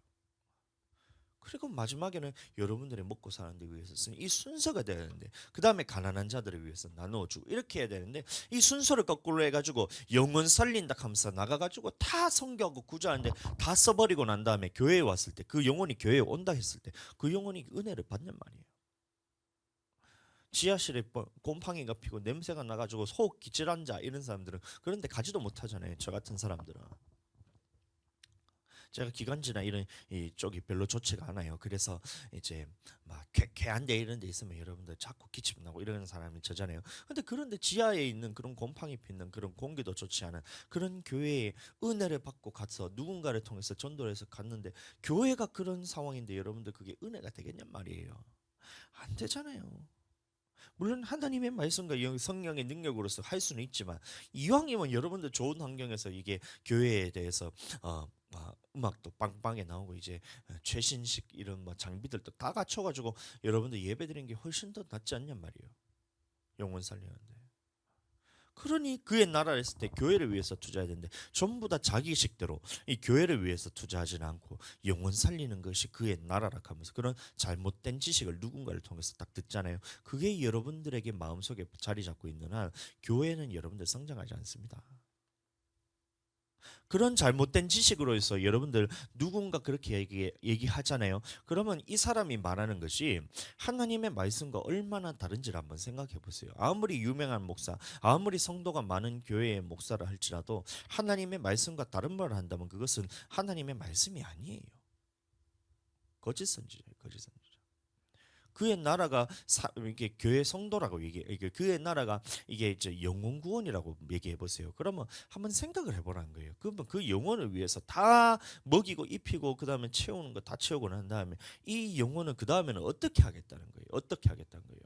그리고 마지막에는 여러분들의 먹고 사는 데 위해서 쓰는 이 순서가 돼야 되는데, 그 다음에 가난한 자들을 위해서 나누어주고 이렇게 해야 되는데, 이 순서를 거꾸로 해가지고 영혼 살린다 하면서 나가가지고 다 성교하고 구조하는데 다 써버리고 난 다음에 교회에 왔을 때, 그 영혼이 교회에 온다 했을 때 그 영혼이 은혜를 받는 말이에요. 지하실에 곰팡이가 피고 냄새가 나가지고 속 기질한 자 이런 사람들은 그런데 가지도 못하잖아요. 저 같은 사람들은. 제가 기관지나 이런 이쪽이 별로 좋지가 않아요. 그래서 이제 막 개한데 이런 데 있으면 여러분들 자꾸 기침 나고 이러는 사람이 저잖아요. 근데 그런데 지하에 있는 그런 곰팡이 피는 그런 공기도 좋지 않은 그런 교회에 은혜를 받고 가서 누군가를 통해서 전도를 해서 갔는데, 교회가 그런 상황인데 여러분들 그게 은혜가 되겠냔 말이에요. 안 되잖아요. 물론 하나님의 말씀과 성령의 능력으로서 할 수는 있지만, 이왕이면 여러분들 좋은 환경에서 이게 교회에 대해서 음악도 빵빵하게 나오고 이제 최신식 이런 뭐 장비들도 다 갖춰가지고 여러분들 예배드리는 게 훨씬 더 낫지 않냔 말이에요. 영혼 살리는데. 그러니 그의 나라를 했을 때 교회를 위해서 투자해야 되는데, 전부 다 자기식대로 이 교회를 위해서 투자하지는 않고 영혼 살리는 것이 그의 나라라 하면서 그런 잘못된 지식을 누군가를 통해서 딱 듣잖아요. 그게 여러분들에게 마음속에 자리 잡고 있는 한 교회는 여러분들 성장하지 않습니다. 그런 잘못된 지식으로 해서 여러분들 누군가 그렇게 얘기하잖아요. 그러면 이 사람이 말하는 것이 하나님의 말씀과 얼마나 다른지를 한번 생각해 보세요. 아무리 유명한 목사, 아무리 성도가 많은 교회의 목사를 할지라도 하나님의 말씀과 다른 말을 한다면 그것은 하나님의 말씀이 아니에요. 거짓 선지자예요. 거짓 선지자. 그의 나라가 이게 교회 성도라고 얘기해. 그의 나라가 이게 이제 영혼 구원이라고 얘기해 보세요. 그러면 한번 생각을 해보라는 거예요. 그러면 그 영혼을 위해서 다 먹이고 입히고 그 다음에 채우는 거 다 채우고 난 다음에 이 영혼은 그 다음에는 어떻게 하겠다는 거예요. 어떻게 하겠다는 거예요.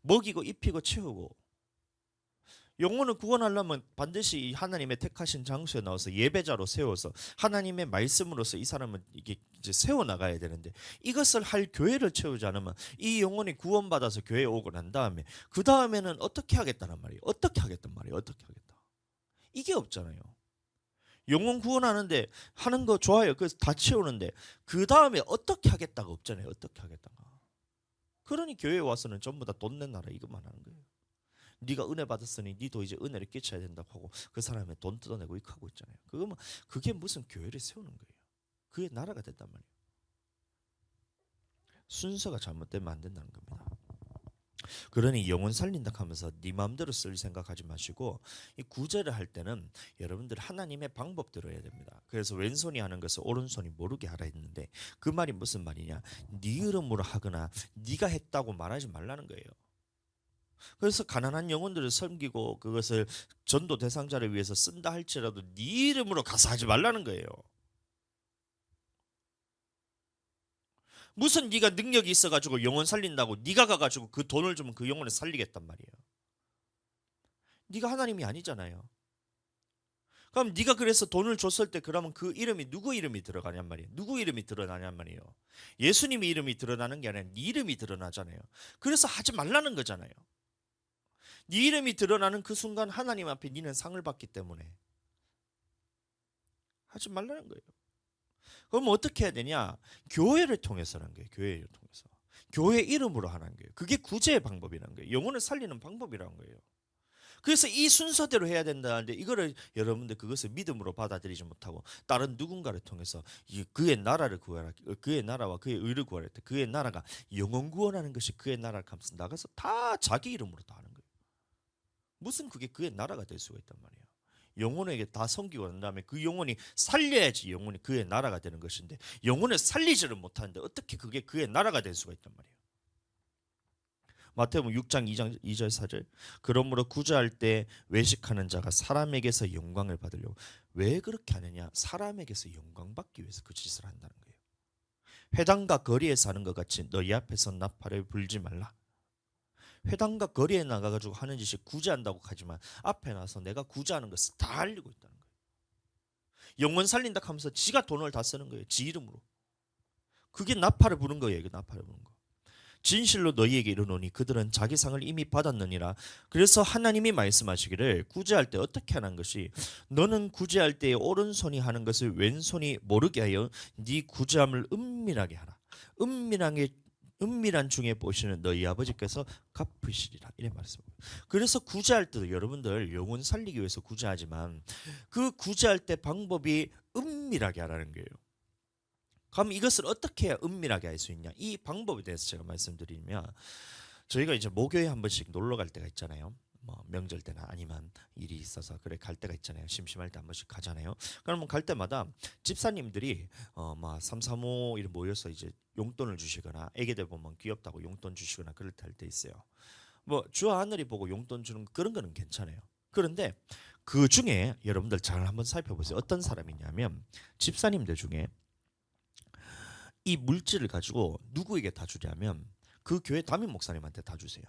먹이고 입히고 채우고. 영혼을 구원하려면 반드시 하나님의 택하신 장소에 나와서 예배자로 세워서 하나님의 말씀으로서 이 사람을 이게 이제 세워 나가야 되는데, 이것을 할 교회를 채우지 않으면 이 영혼이 구원받아서 교회에 오고 난 다음에 그 다음에는 어떻게 하겠다는 말이에요. 어떻게 하겠단 말이에요. 어떻게 하겠다. 이게 없잖아요. 영혼 구원하는데 하는 거 좋아요. 그래서 다 채우는데 그 다음에 어떻게 하겠다가 없잖아요. 어떻게 하겠다가. 그러니 교회에 와서는 전부 다 돈 낸 나라 이것만 하는 거예요. 네가 은혜 받았으니 니도 이제 은혜를 끼쳐야 된다고 하고 그 사람의 돈 뜯어내고 이렇게 하고 있잖아요. 그게 무슨 교회를 세우는 거예요. 그게 나라가 됐단 말이에요. 순서가 잘못되면 안 된다는 겁니다. 그러니 영혼 살린다 하면서 네 마음대로 쓸 생각하지 마시고 이 구제를 할 때는 여러분들 하나님의 방법대로 해야 됩니다. 그래서 왼손이 하는 것을 오른손이 모르게 하라 했는데 그 말이 무슨 말이냐? 네 이름으로 하거나 네가 했다고 말하지 말라는 거예요. 그래서 가난한 영혼들을 섬기고 그것을 전도 대상자를 위해서 쓴다 할지라도 네 이름으로 가서 하지 말라는 거예요. 무슨 네가 능력이 있어가지고 영혼 살린다고 네가 가가지고 그 돈을 주면 그 영혼을 살리겠단 말이에요. 네가 하나님이 아니잖아요. 그럼 네가 그래서 돈을 줬을 때 그러면 그 이름이 누구 이름이 들어가냔 말이에요. 누구 이름이 드러나냔 말이에요. 예수님의 이름이 드러나는 게 아니라 네 이름이 드러나잖아요. 그래서 하지 말라는 거잖아요. 네 이름이 드러나는 그 순간 하나님 앞에 네는 상을 받기 때문에 하지 말라는 거예요. 그럼 어떻게 해야 되냐? 교회를 통해서 하는 거예요. 교회를 통해서. 교회 이름으로 하는 거예요. 그게 구제의 방법이라는 거예요. 영혼을 살리는 방법이라는 거예요. 그래서 이 순서대로 해야 된다는데 이거를 여러분들 그것을 믿음으로 받아들이지 못하고 다른 누군가를 통해서 그의 나라를 구하라, 그의 나라와 그의 의를 구하라 때 그의 나라가 영혼 구원하는 것이 그의 나라를 하면서 나가서 다 자기 이름으로 다 하는 거예요. 무슨 그게 그의 나라가 될 수가 있단 말이에요. 영혼에게 다 섬기고 난 다음에 그 영혼이 살려야지 영혼이 그의 나라가 되는 것인데 영혼을 살리지를 못하는데 어떻게 그게 그의 나라가 될 수가 있단 말이에요. 마태복음 6장 2장 2절 4절 그러므로 구제할 때 외식하는 자가 사람에게서 영광을 받으려고 왜 그렇게 하느냐? 사람에게서 영광 받기 위해서 그 짓을 한다는 거예요. 회당과 거리에 사는 것 같이 너희 앞에서 나팔을 불지 말라. 회당과 거리에 나가가지고 하는 짓이 구제한다고 하지만 앞에 나서 내가 구제하는 것을 다 알리고 있다는 거예요. 영혼 살린다 하면서 지가 돈을 다 쓰는 거예요. 지 이름으로. 그게 나팔을 부는 거예요. 나팔을 부는 거. 진실로 너희에게 이르노니 그들은 자기 상을 이미 받았느니라. 그래서 하나님이 말씀하시기를 구제할 때 어떻게 하는 것이 너는 구제할 때에 오른손이 하는 것을 왼손이 모르게 하여 네 구제함을 은밀하게 하라. 은밀한 중에 보시는 너희 아버지께서 갚으시리라. 이래 말씀합니다. 그래서 구제할 때도 여러분들 영혼 살리기 위해서 구제하지만 그 구제할 때 방법이 은밀하게 하라는 거예요. 그럼 이것을 어떻게 해야 은밀하게 할 수 있냐? 이 방법에 대해서 제가 말씀드리면 저희가 이제 목요일에 한 번씩 놀러 갈 때가 있잖아요. 뭐 명절 때나 아니면 일이 있어서 그래 갈 때가 있잖아요. 심심할 때 한 번씩 가잖아요. 그러면 갈 때마다 집사님들이 막 삼삼오오 이렇게 모여서 이제 용돈을 주시거나 애기들 보면 귀엽다고 용돈 주시거나 그럴 때 할 때 있어요. 뭐 주 하늘이 보고 용돈 주는 그런 거는 괜찮아요. 그런데 그 중에 여러분들 잘 한번 살펴보세요. 어떤 사람이냐면 집사님들 중에 이 물질을 가지고 누구에게 다 주냐면 그 교회 담임 목사님한테 다 주세요.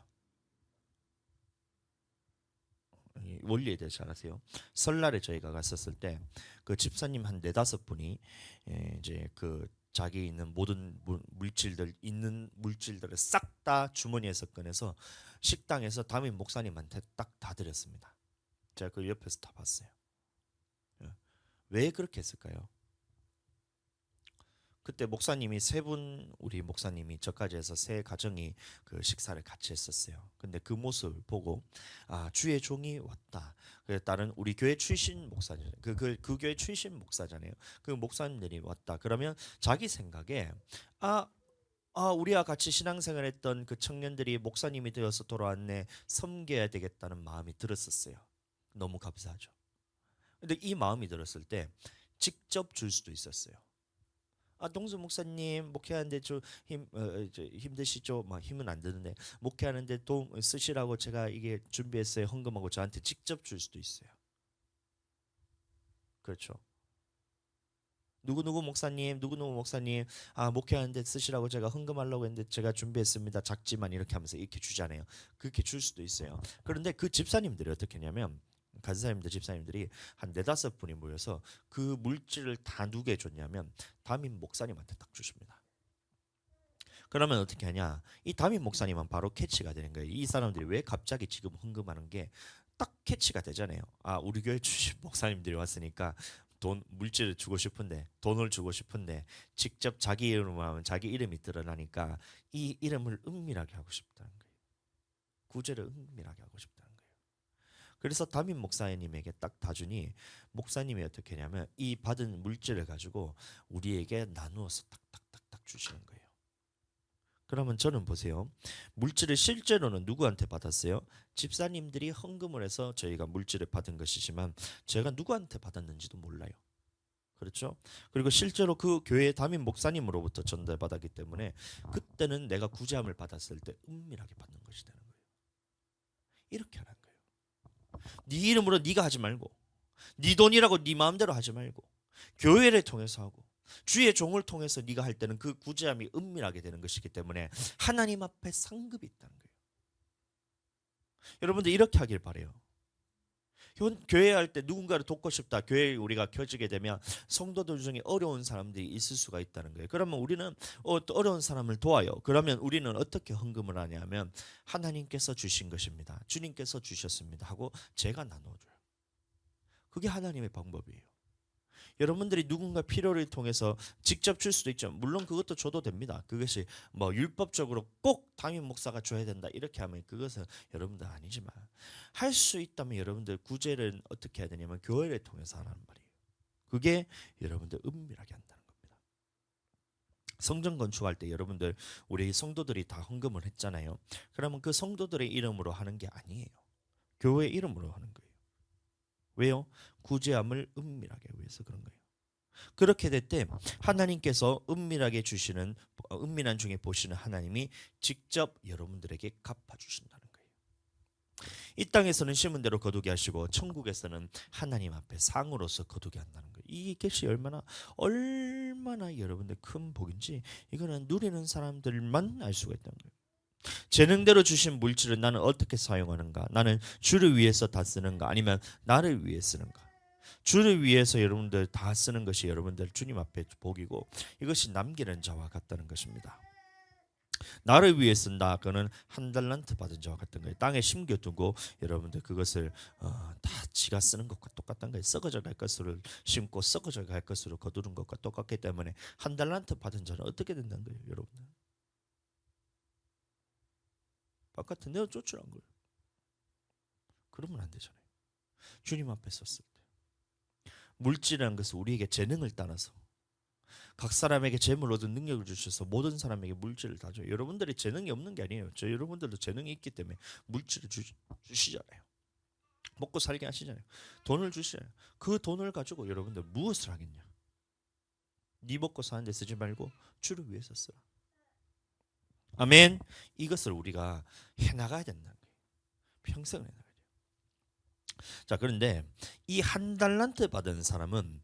원리에 대해서 잘 아세요? 설날에 저희가 갔었을 때 그 집사님 한 네다섯 분이 이제 그 자기 있는 모든 물질들을 싹 다 주머니에서 꺼내서 식당에서 담임 목사님한테 딱 다 드렸습니다. 제가 그 옆에서 다 봤어요. 왜 그렇게 했을까요? 그때 목사님이 세 분 우리 목사님이 저까지 해서 세 가정이 그 식사를 같이 했었어요. 근데 그 모습을 보고 아 주의 종이 왔다. 그 다른 우리 교회 출신 목사잖아요. 그 교회 출신 목사잖아요. 그 목사님들이 왔다. 그러면 자기 생각에 우리와 같이 신앙생활했던 그 청년들이 목사님이 되어서 돌아왔네 섬겨야 되겠다는 마음이 들었었어요. 너무 감사하죠. 근데 이 마음이 들었을 때 직접 줄 수도 있었어요. 동수 목사님 목회하는데 힘드시죠? 막 힘은 안 드는데 목회하는데 돈 쓰시라고 제가 이게 준비했어요. 헌금하고 저한테 직접 줄 수도 있어요. 그렇죠. 누구누구 목사님, 누구누구 목사님, 목회하는데 쓰시라고 제가 헌금하려고 했는데 제가 준비했습니다. 작지만 이렇게 하면서 이렇게 주잖아요. 그렇게 줄 수도 있어요. 그런데 그 집사님들이 어떻게 했냐면 간사님들 집사님들이 한 네다섯 분이 모여서 그 물질을 다 누구에 줬냐면 담임 목사님한테 딱 주십니다. 그러면 어떻게 하냐? 이 담임 목사님은 바로 캐치가 되는 거예요. 이 사람들이 왜 갑자기 지금 헌금하는 게 딱 캐치가 되잖아요. 우리 교회 출신 목사님들이 왔으니까 돈 물질을 주고 싶은데 돈을 주고 싶은데 직접 자기 이름으로 하면 자기 이름이 드러나니까 이 이름을 은밀하게 하고 싶다는 거예요. 구제를 은밀하게 하고 싶다는 거예요. 그래서 담임 목사님에게 딱 다 주니 목사님이 어떻게 하냐면 이 받은 물질을 가지고 우리에게 나누어서 딱딱딱딱 주시는 거예요. 그러면 저는 보세요. 물질을 실제로는 누구한테 받았어요? 집사님들이 헌금을 해서 저희가 물질을 받은 것이지만 제가 누구한테 받았는지도 몰라요. 그렇죠? 그리고 실제로 그 교회 담임 목사님으로부터 전달받았기 때문에 그때는 내가 구제함을 받았을 때 은밀하게 받는 것이 되는 거예요. 이렇게 하는 거예요. 네 이름으로 네가 하지 말고, 네 돈이라고 네 마음대로 하지 말고, 교회를 통해서 하고 주의 종을 통해서 네가 할 때는 그 구제함이 은밀하게 되는 것이기 때문에 하나님 앞에 상급이 있다는 거예요. 여러분들 이렇게 하길 바래요. 교회 할 때 누군가를 돕고 싶다. 교회에 우리가 켜지게 되면 성도들 중에 어려운 사람들이 있을 수가 있다는 거예요. 그러면 우리는 어려운 사람을 도와요. 그러면 우리는 어떻게 헌금을 하냐면 하나님께서 주신 것입니다. 주님께서 주셨습니다 하고 제가 나눠줘요. 그게 하나님의 방법이에요. 여러분들이 누군가 필요를 통해서 직접 줄 수도 있죠. 물론 그것도 줘도 됩니다. 그것이 뭐 율법적으로 꼭 담임 목사가 줘야 된다 이렇게 하면 그것은 여러분들 아니지만 할 수 있다면 여러분들 구제를 어떻게 해야 되냐면 교회를 통해서 하라는 말이에요. 그게 여러분들 은밀하게 한다는 겁니다. 성전 건축할 때 여러분들 우리 성도들이 다 헌금을 했잖아요. 그러면 그 성도들의 이름으로 하는 게 아니에요. 교회 이름으로 하는 거예요. 왜요? 구제함을 은밀하게 위해서 그런 거예요. 그렇게 될 때 하나님께서 은밀하게 주시는 은밀한 중에 보시는 하나님이 직접 여러분들에게 갚아 주신다는 거예요. 이 땅에서는 심은 대로 거두게 하시고 천국에서는 하나님 앞에 상으로서 거두게 한다는 거예요. 이것이 얼마나 여러분들 큰 복인지 이거는 누리는 사람들만 알 수가 있다는 거예요. 재능대로 주신 물질을 나는 어떻게 사용하는가? 나는 주를 위해서 다 쓰는가? 아니면 나를 위해 쓰는가? 주를 위해서 여러분들 다 쓰는 것이 여러분들 주님 앞에 복이고 이것이 남기는 자와 같다는 것입니다. 나를 위해 쓴다. 그는 한 달란트 받은 자와 같은 거예요. 땅에 심겨두고 여러분들 그것을 다 지가 쓰는 것과 똑같은 거예요. 썩어져 갈 것으로 심고 썩어져 갈 것으로 거두는 것과 똑같기 때문에 한 달란트 받은 자는 어떻게 된다는 거예요, 여러분들? 바깥에 내어 쫓으란 거예요. 그러면 안 되잖아요. 주님 앞에 썼을 때 물질이라는 것은 우리에게 재능을 따라서 각 사람에게 재물 얻은 능력을 주셔서 모든 사람에게 물질을 다 줘요. 여러분들이 재능이 없는 게 아니에요. 여러분들도 재능이 있기 때문에 물질을 주시잖아요. 먹고 살게 하시잖아요. 돈을 주시잖아요. 그 돈을 가지고 여러분들 무엇을 하겠냐? 네 먹고 사는 데 쓰지 말고 주를 위해서 쓰라. 아멘. 이것을 우리가 해나가야 된다는 거예요. 평생 해나가야 돼요. 자, 그런데 이 한 달란트 받은 사람은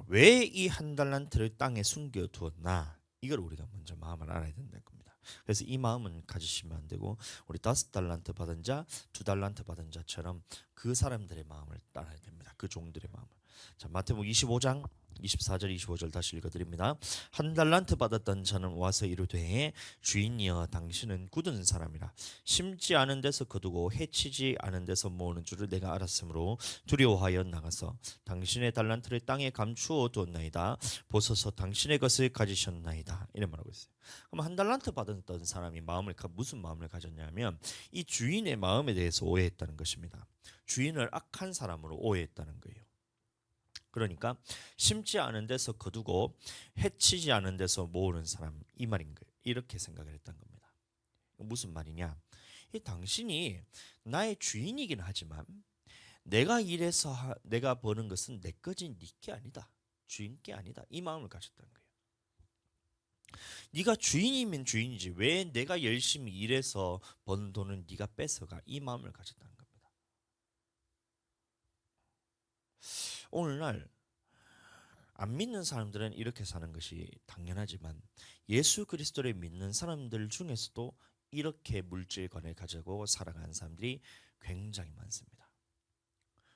왜 이 한 달란트를 땅에 숨겨 두었나? 이걸 우리가 먼저 마음을 알아야 된다는 겁니다. 그래서 이 마음은 가지시면 안 되고 우리 5달란트 받은 자, 2달란트 받은 자처럼 그 사람들의 마음을 따라야 됩니다. 그 종들의 마음을. 자, 마태복음 25장 24절 25절 다시 읽어드립니다. 한 달란트 받았던 자는 와서 이르되 주인이여 당신은 굳은 사람이라 심지 않은 데서 거두고 해치지 않은 데서 모으는 줄을 내가 알았으므로 두려워하여 나가서 당신의 달란트를 땅에 감추어 두었나이다. 보소서 당신의 것을 가지셨나이다. 이런 말하고 있어요. 그럼 한 달란트 받았던 사람이 무슨 마음을 가졌냐면 이 주인의 마음에 대해서 오해했다는 것입니다. 주인을 악한 사람으로 오해했다는 거예요. 그러니까 심지 않은 데서 거두고 해치지 않은 데서 모으는 사람 이 말인 거예요. 이렇게 생각을 했던 겁니다. 무슨 말이냐? 이 당신이 나의 주인이긴 하지만 내가 일해서 내가 버는 것은 내 거지 네 게 아니다. 주인 게 아니다. 이 마음을 가졌다는 거예요. 네가 주인이면 주인이지 왜 내가 열심히 일해서 번 돈은 네가 뺏어가? 이 마음을 가졌다는 겁니다. 오늘날 안 믿는 사람들은 이렇게 사는 것이 당연하지만 예수 그리스도를 믿는 사람들 중에서도 이렇게 물질관을 가지고 살아가는 사람들이 굉장히 많습니다.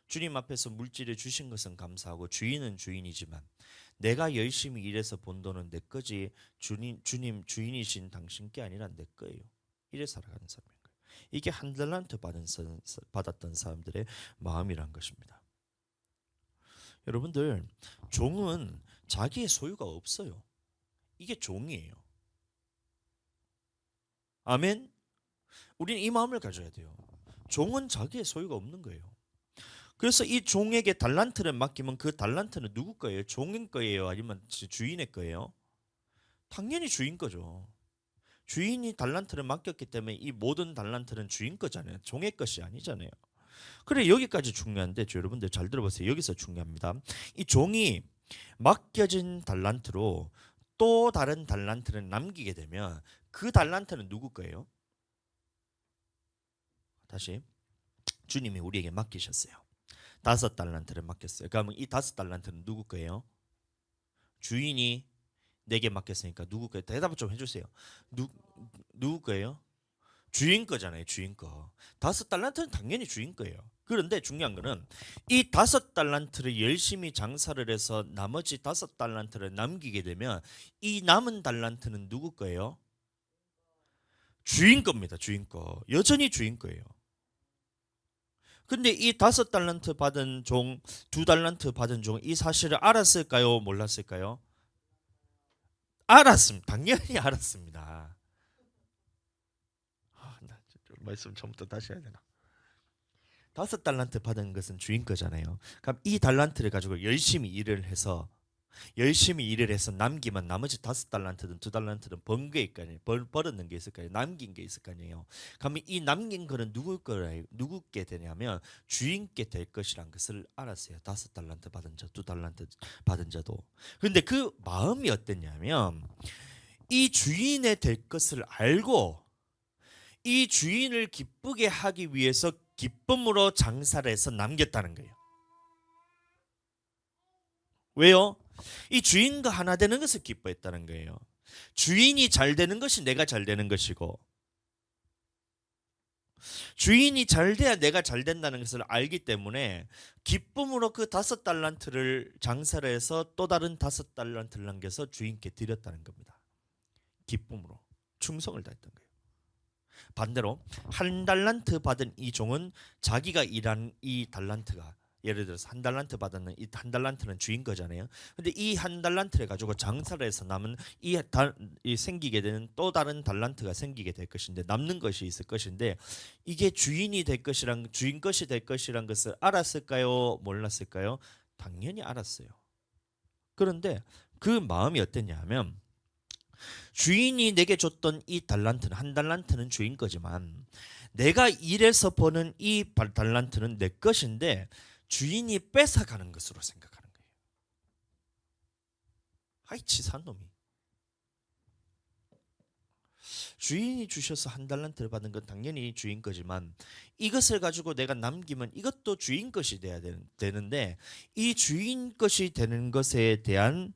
주님 앞에서 물질을 주신 것은 감사하고 주인은 주인이지만 내가 열심히 일해서 번 돈은 내 거지 주님 주인이신 당신께 아니라 내 거예요. 이래 살아가는 사람인 거예요. 이게 한 달란트 받았던 사람들의 마음이란 것입니다. 여러분들 종은 자기의 소유가 없어요. 이게 종이에요. 아멘. 우리는 이 마음을 가져야 돼요. 종은 자기의 소유가 없는 거예요. 그래서 이 종에게 달란트를 맡기면 그 달란트는 누구 거예요? 종인 거예요? 아니면 주인의 거예요? 당연히 주인 거죠. 주인이 달란트를 맡겼기 때문에 이 모든 달란트는 주인 거잖아요. 종의 것이 아니잖아요. 그래 여기까지 중요한데 여러분들 잘 들어보세요. 여기서 중요합니다. 이 종이 맡겨진 달란트로 또 다른 달란트를 남기게 되면 그 달란트는 누구 거예요? 다시 주님이 우리에게 맡기셨어요. 5달란트를 맡겼어요. 그러면 이 5달란트는 누구 거예요? 주인이 내게 맡겼으니까 누구 거예요? 대답을 좀 해주세요. 누구 거예요? 주인 거잖아요. 주인 거. 5달란트는 당연히 주인 거예요. 그런데 중요한 거는 이 5달란트를 열심히 장사를 해서 나머지 5달란트를 남기게 되면 이 남은 달란트는 누구 거예요? 주인 겁니다. 주인 거. 여전히 주인 거예요. 근데 이 5달란트 받은 종, 2달란트 받은 종, 이 사실을 알았을까요? 몰랐을까요? 알았습니다. 당연히 알았습니다. 나 말씀 처음부터 다시 해야 되나? 5달란트 받은 것은 주인 거잖아요. 그럼 이 달란트를 가지고 열심히 일을 해서 남기면 나머지 5달란트든 2달란트든 번 게 있을 거 아니에요. 벌었는 게 있을 거 아니에요. 남긴 게 있을 거 아니에요. 그러면 이 남긴 거는 누구께 되냐면 주인께 될 것이란 것을 알았어요. 5달란트 받은 자, 2달란트 받은 자도. 근데 그 마음이 어땠냐면 이 주인의 될 것을 알고 이 주인을 기쁘게 하기 위해서 기쁨으로 장사를 해서 남겼다는 거예요. 왜요? 이 주인과 하나 되는 것을 기뻐했다는 거예요. 주인이 잘 되는 것이 내가 잘 되는 것이고 주인이 잘 돼야 내가 잘 된다는 것을 알기 때문에 기쁨으로 그 5달란트를 장사를 해서 또 다른 5달란트를 남겨서 주인께 드렸다는 겁니다. 기쁨으로 충성을 다했던 거예요. 반대로 1달란트 받은 이 종은 자기가 일한 이 달란트가 예를 들어서 1달란트 받았는 이 1달란트는 주인 거잖아요. 근데 이 1달란트를 가지고 장사를 해서 남은 이 생기게 되는 또 다른 달란트가 생기게 될 것인데 남는 것이 있을 것인데 이게 주인이 될 것이란 주인 것이 될 것이란 것을 알았을까요? 몰랐을까요? 당연히 알았어요. 그런데 그 마음이 어땠냐 하면 주인이 내게 줬던 이 달란트는 1달란트는 주인 거지만 내가 일해서 버는 이 달란트는 내 것인데 주인이 뺏어가는 것으로 생각하는 거예요. 하이 치사한 놈이. 주인이 주셔서 1달란트를 받은 건 당연히 주인 거지만 이것을 가지고 내가 남기면 이것도 주인 것이 돼야 되는데 이 주인 것이 되는 것에 대한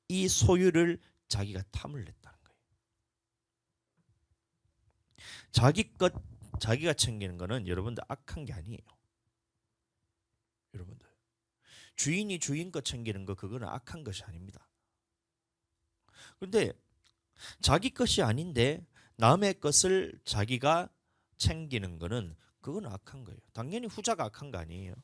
이 소유를 자기가 탐을 냈다는 거예요. 자기 것 자기가 챙기는 거는 여러분들 악한 게 아니에요. 여러분들 주인이 주인 것 챙기는 거 그거는 악한 것이 아닙니다. 그런데 자기 것이 아닌데 남의 것을 자기가 챙기는 거는 그건 악한 거예요. 당연히 후자가 악한 거 아니에요.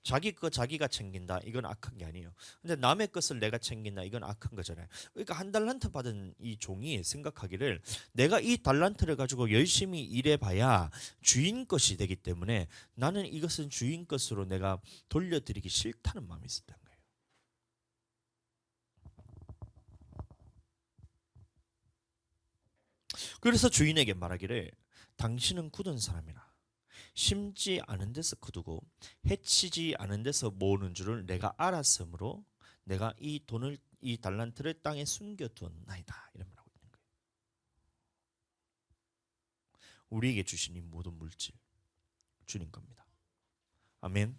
자기 거 자기가 챙긴다 이건 악한 게 아니에요. 근데 남의 것을 내가 챙긴다 이건 악한 거잖아요. 그러니까 1달란트 받은 이 종이 생각하기를 내가 이 달란트를 가지고 열심히 일해봐야 주인 것이 되기 때문에 나는 이것은 주인 것으로 내가 돌려드리기 싫다는 마음이 있었던 거예요. 그래서 주인에게 말하기를 당신은 굳은 사람이라 심지 않은 데서 거두고 해치지 않은 데서 모으는 줄을 내가 알았으므로 내가 이 돈을 이 달란트를 땅에 숨겨두었나이다 이런 말하고 있는 거예요. 우리에게 주신 이 모든 물질 주님 겁니다. 아멘.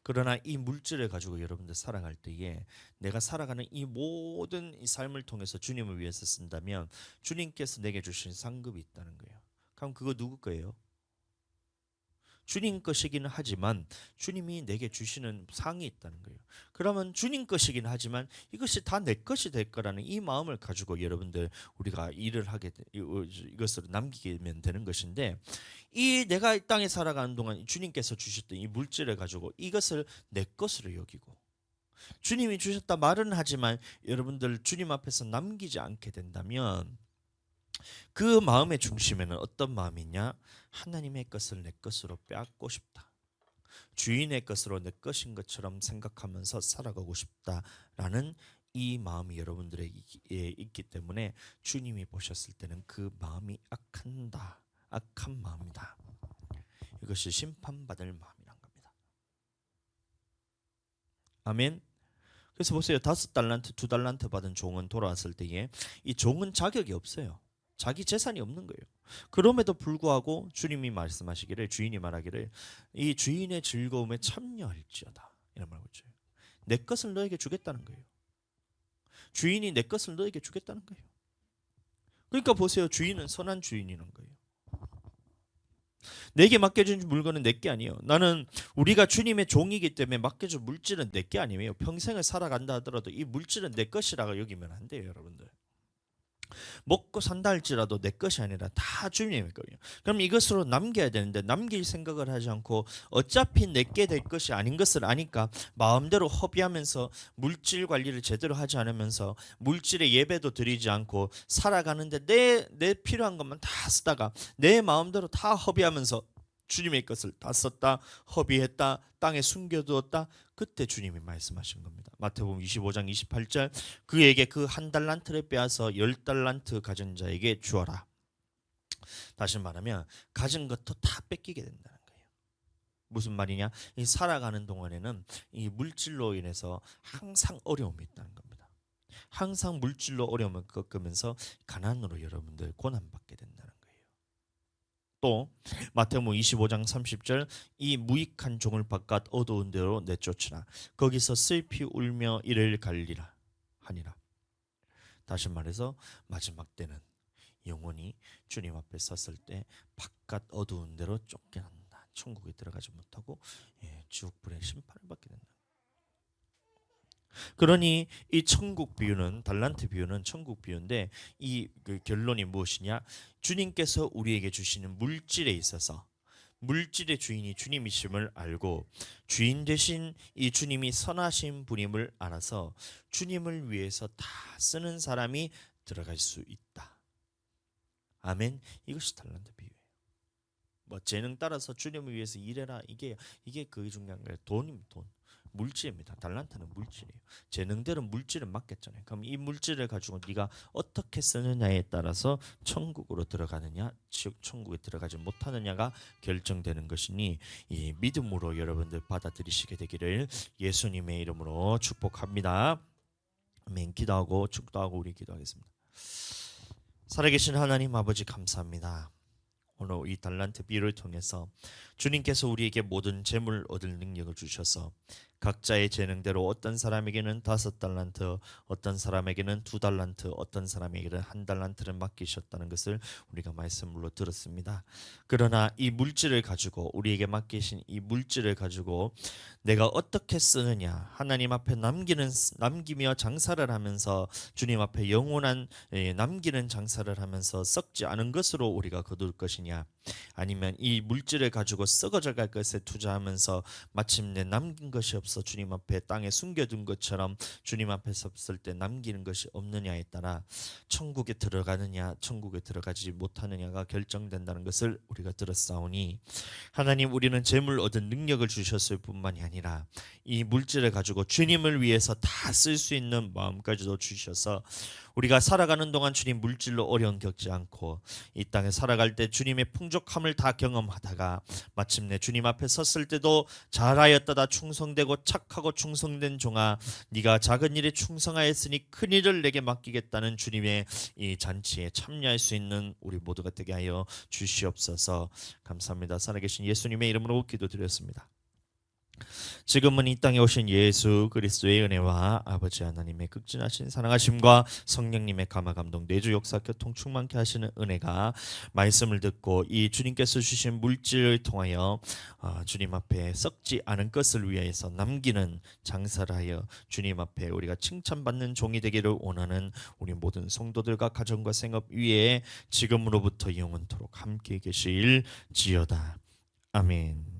그러나 이 물질을 가지고 여러분들 살아갈 때에 내가 살아가는 이 모든 이 삶을 통해서 주님을 위해서 쓴다면 주님께서 내게 주신 상급이 있다는 거예요. 그럼 그거 누구 거예요? 주님 것이기는 하지만 주님이 내게 주시는 상이 있다는 거예요. 그러면 주님 것이긴 하지만 이것이 다 내 것이 될 거라는 이 마음을 가지고 여러분들 우리가 일을 하게 이것으로 남기면 되는 것인데 이 내가 이 땅에 살아가는 동안 주님께서 주셨던 이 물질을 가지고 이것을 내 것으로 여기고 주님이 주셨다 말은 하지만 여러분들 주님 앞에서 남기지 않게 된다면 그 마음의 중심에는 어떤 마음이냐? 하나님의 것을 내 것으로 빼앗고 싶다. 주인의 것으로 내 것인 것처럼 생각하면서 살아가고 싶다라는 이 마음이 여러분들에게 있기 때문에 주님이 보셨을 때는 그 마음이 악한 마음이다. 이것이 심판받을 마음이란 겁니다. 아멘. 그래서 보세요. 5달란트, 2달란트 받은 종은 돌아왔을 때에 이 종은 자격이 없어요. 자기 재산이 없는 거예요. 그럼에도 불구하고 주님이 말씀하시기를, 주인이 말하기를 이 주인의 즐거움에 참여할지어다 이런 말을 했죠. 내 것을 너에게 주겠다는 거예요. 주인이 내 것을 너에게 주겠다는 거예요. 그러니까 보세요. 주인은 선한 주인이라는 거예요. 내게 맡겨준 물건은 내 게 아니에요. 나는 우리가 주님의 종이기 때문에 맡겨준 물질은 내 게 아니에요. 평생을 살아간다 하더라도 이 물질은 내 것이라고 여기면 안 돼요, 여러분들. 먹고 산다 할지라도 내 것이 아니라 다 주님의 거예요. 그럼 이것으로 남겨야 되는데 남길 생각을 하지 않고 어차피 내게 될 것이 아닌 것을 아니까 마음대로 허비하면서 물질 관리를 제대로 하지 않으면서 물질에 예배도 드리지 않고 살아가는데 내 필요한 것만 다 쓰다가 내 마음대로 다 허비하면서 주님의 것을 다 썼다, 허비했다, 땅에 숨겨두었다. 그때 주님이 말씀하신 겁니다. 마태복음 25장 28절, 그에게 그 1달란트를 빼앗아 10달란트 가진 자에게 주어라. 다시 말하면 가진 것도 다 뺏기게 된다는 거예요. 무슨 말이냐? 이 살아가는 동안에는 이 물질로 인해서 항상 어려움이 있다는 겁니다. 항상 물질로 어려움을 겪으면서 가난으로 여러분들 고난받게 된다는 거예요. 또 마태복음 25장 30절, 이 무익한 종을 바깥 어두운 데로 내쫓으라. 거기서 슬피 울며 이를 갈리라 하니라. 다시 말해서 마지막 때는 영원히 주님 앞에 섰을 때 바깥 어두운 데로 쫓겨난다. 천국에 들어가지 못하고 지옥불의 심판을 받게 된다. 그러니 이 천국 비유는, 달란트 비유는 천국 비유인데 이 결론이 무엇이냐? 주님께서 우리에게 주시는 물질에 있어서 물질의 주인이 주님이심을 알고 주인 대신 이 주님이 선하신 분임을 알아서 주님을 위해서 다 쓰는 사람이 들어갈 수 있다. 아멘. 이것이 달란트 비유예요. 뭐 재능 따라서 주님을 위해서 일해라, 이게 그게 중요한 거예요. 돈이면 돈. 물질입니다. 달란트는 물질이에요. 재능대로 물질은 맡겼잖아요. 그럼 이 물질을 가지고 네가 어떻게 쓰느냐에 따라서 천국으로 들어가느냐, 천국에 들어가지 못하느냐가 결정되는 것이니 이 믿음으로 여러분들 받아들이시게 되기를 예수님의 이름으로 축복합니다. 아멘. 기도하고 축도하고 우리 기도하겠습니다. 살아계신 하나님 아버지, 감사합니다. 오늘 이 달란트 비유를 통해서 주님께서 우리에게 모든 재물 얻을 능력을 주셔서 각자의 재능대로 어떤 사람에게는 5달란트, 어떤 사람에게는 2달란트, 어떤 사람에게는 1달란트를 맡기셨다는 것을 우리가 말씀으로 들었습니다. 그러나 이 물질을 가지고, 우리에게 맡기신 이 물질을 가지고 내가 어떻게 쓰느냐, 하나님 앞에 남기며 장사를 하면서 주님 앞에 영원한 남기는 장사를 하면서 썩지 않은 것으로 우리가 거둘 것이냐, 아니면 이 물질을 가지고 썩어져 갈 것에 투자하면서 마침내 남긴 것이 없어 주님 앞에 땅에 숨겨둔 것처럼 주님 앞에 섰을 때 남기는 것이 없느냐에 따라 천국에 들어가느냐 천국에 들어가지 못하느냐가 결정된다는 것을 우리가 들었사오니, 하나님, 우리는 재물 얻은 능력을 주셨을 뿐만이 아니라 이 물질을 가지고 주님을 위해서 다 쓸 수 있는 마음까지도 주셔서 우리가 살아가는 동안 주님 물질로 어려움 겪지 않고 이 땅에 살아갈 때 주님의 풍족함을 다 경험하다가 마침내 주님 앞에 섰을 때도 잘하였다, 충성되고 착하고 충성된 종아, 네가 작은 일에 충성하였으니 큰 일을 내게 맡기겠다는 주님의 이 잔치에 참여할 수 있는 우리 모두가 되게 하여 주시옵소서. 감사합니다. 살아계신 예수님의 이름으로 기도드렸습니다. 지금은 이 땅에 오신 예수 그리스도의 은혜와 아버지 하나님의 극진하신 사랑하심과 성령님의 감화 감동 내주 역사 교통 충만케 하시는 은혜가 말씀을 듣고 이 주님께서 주신 물질을 통하여 주님 앞에 썩지 않은 것을 위해서 남기는 장사를 하여 주님 앞에 우리가 칭찬받는 종이 되기를 원하는 우리 모든 성도들과 가정과 생업 위에 지금으로부터 영원토록 함께 계실지어다. 아멘.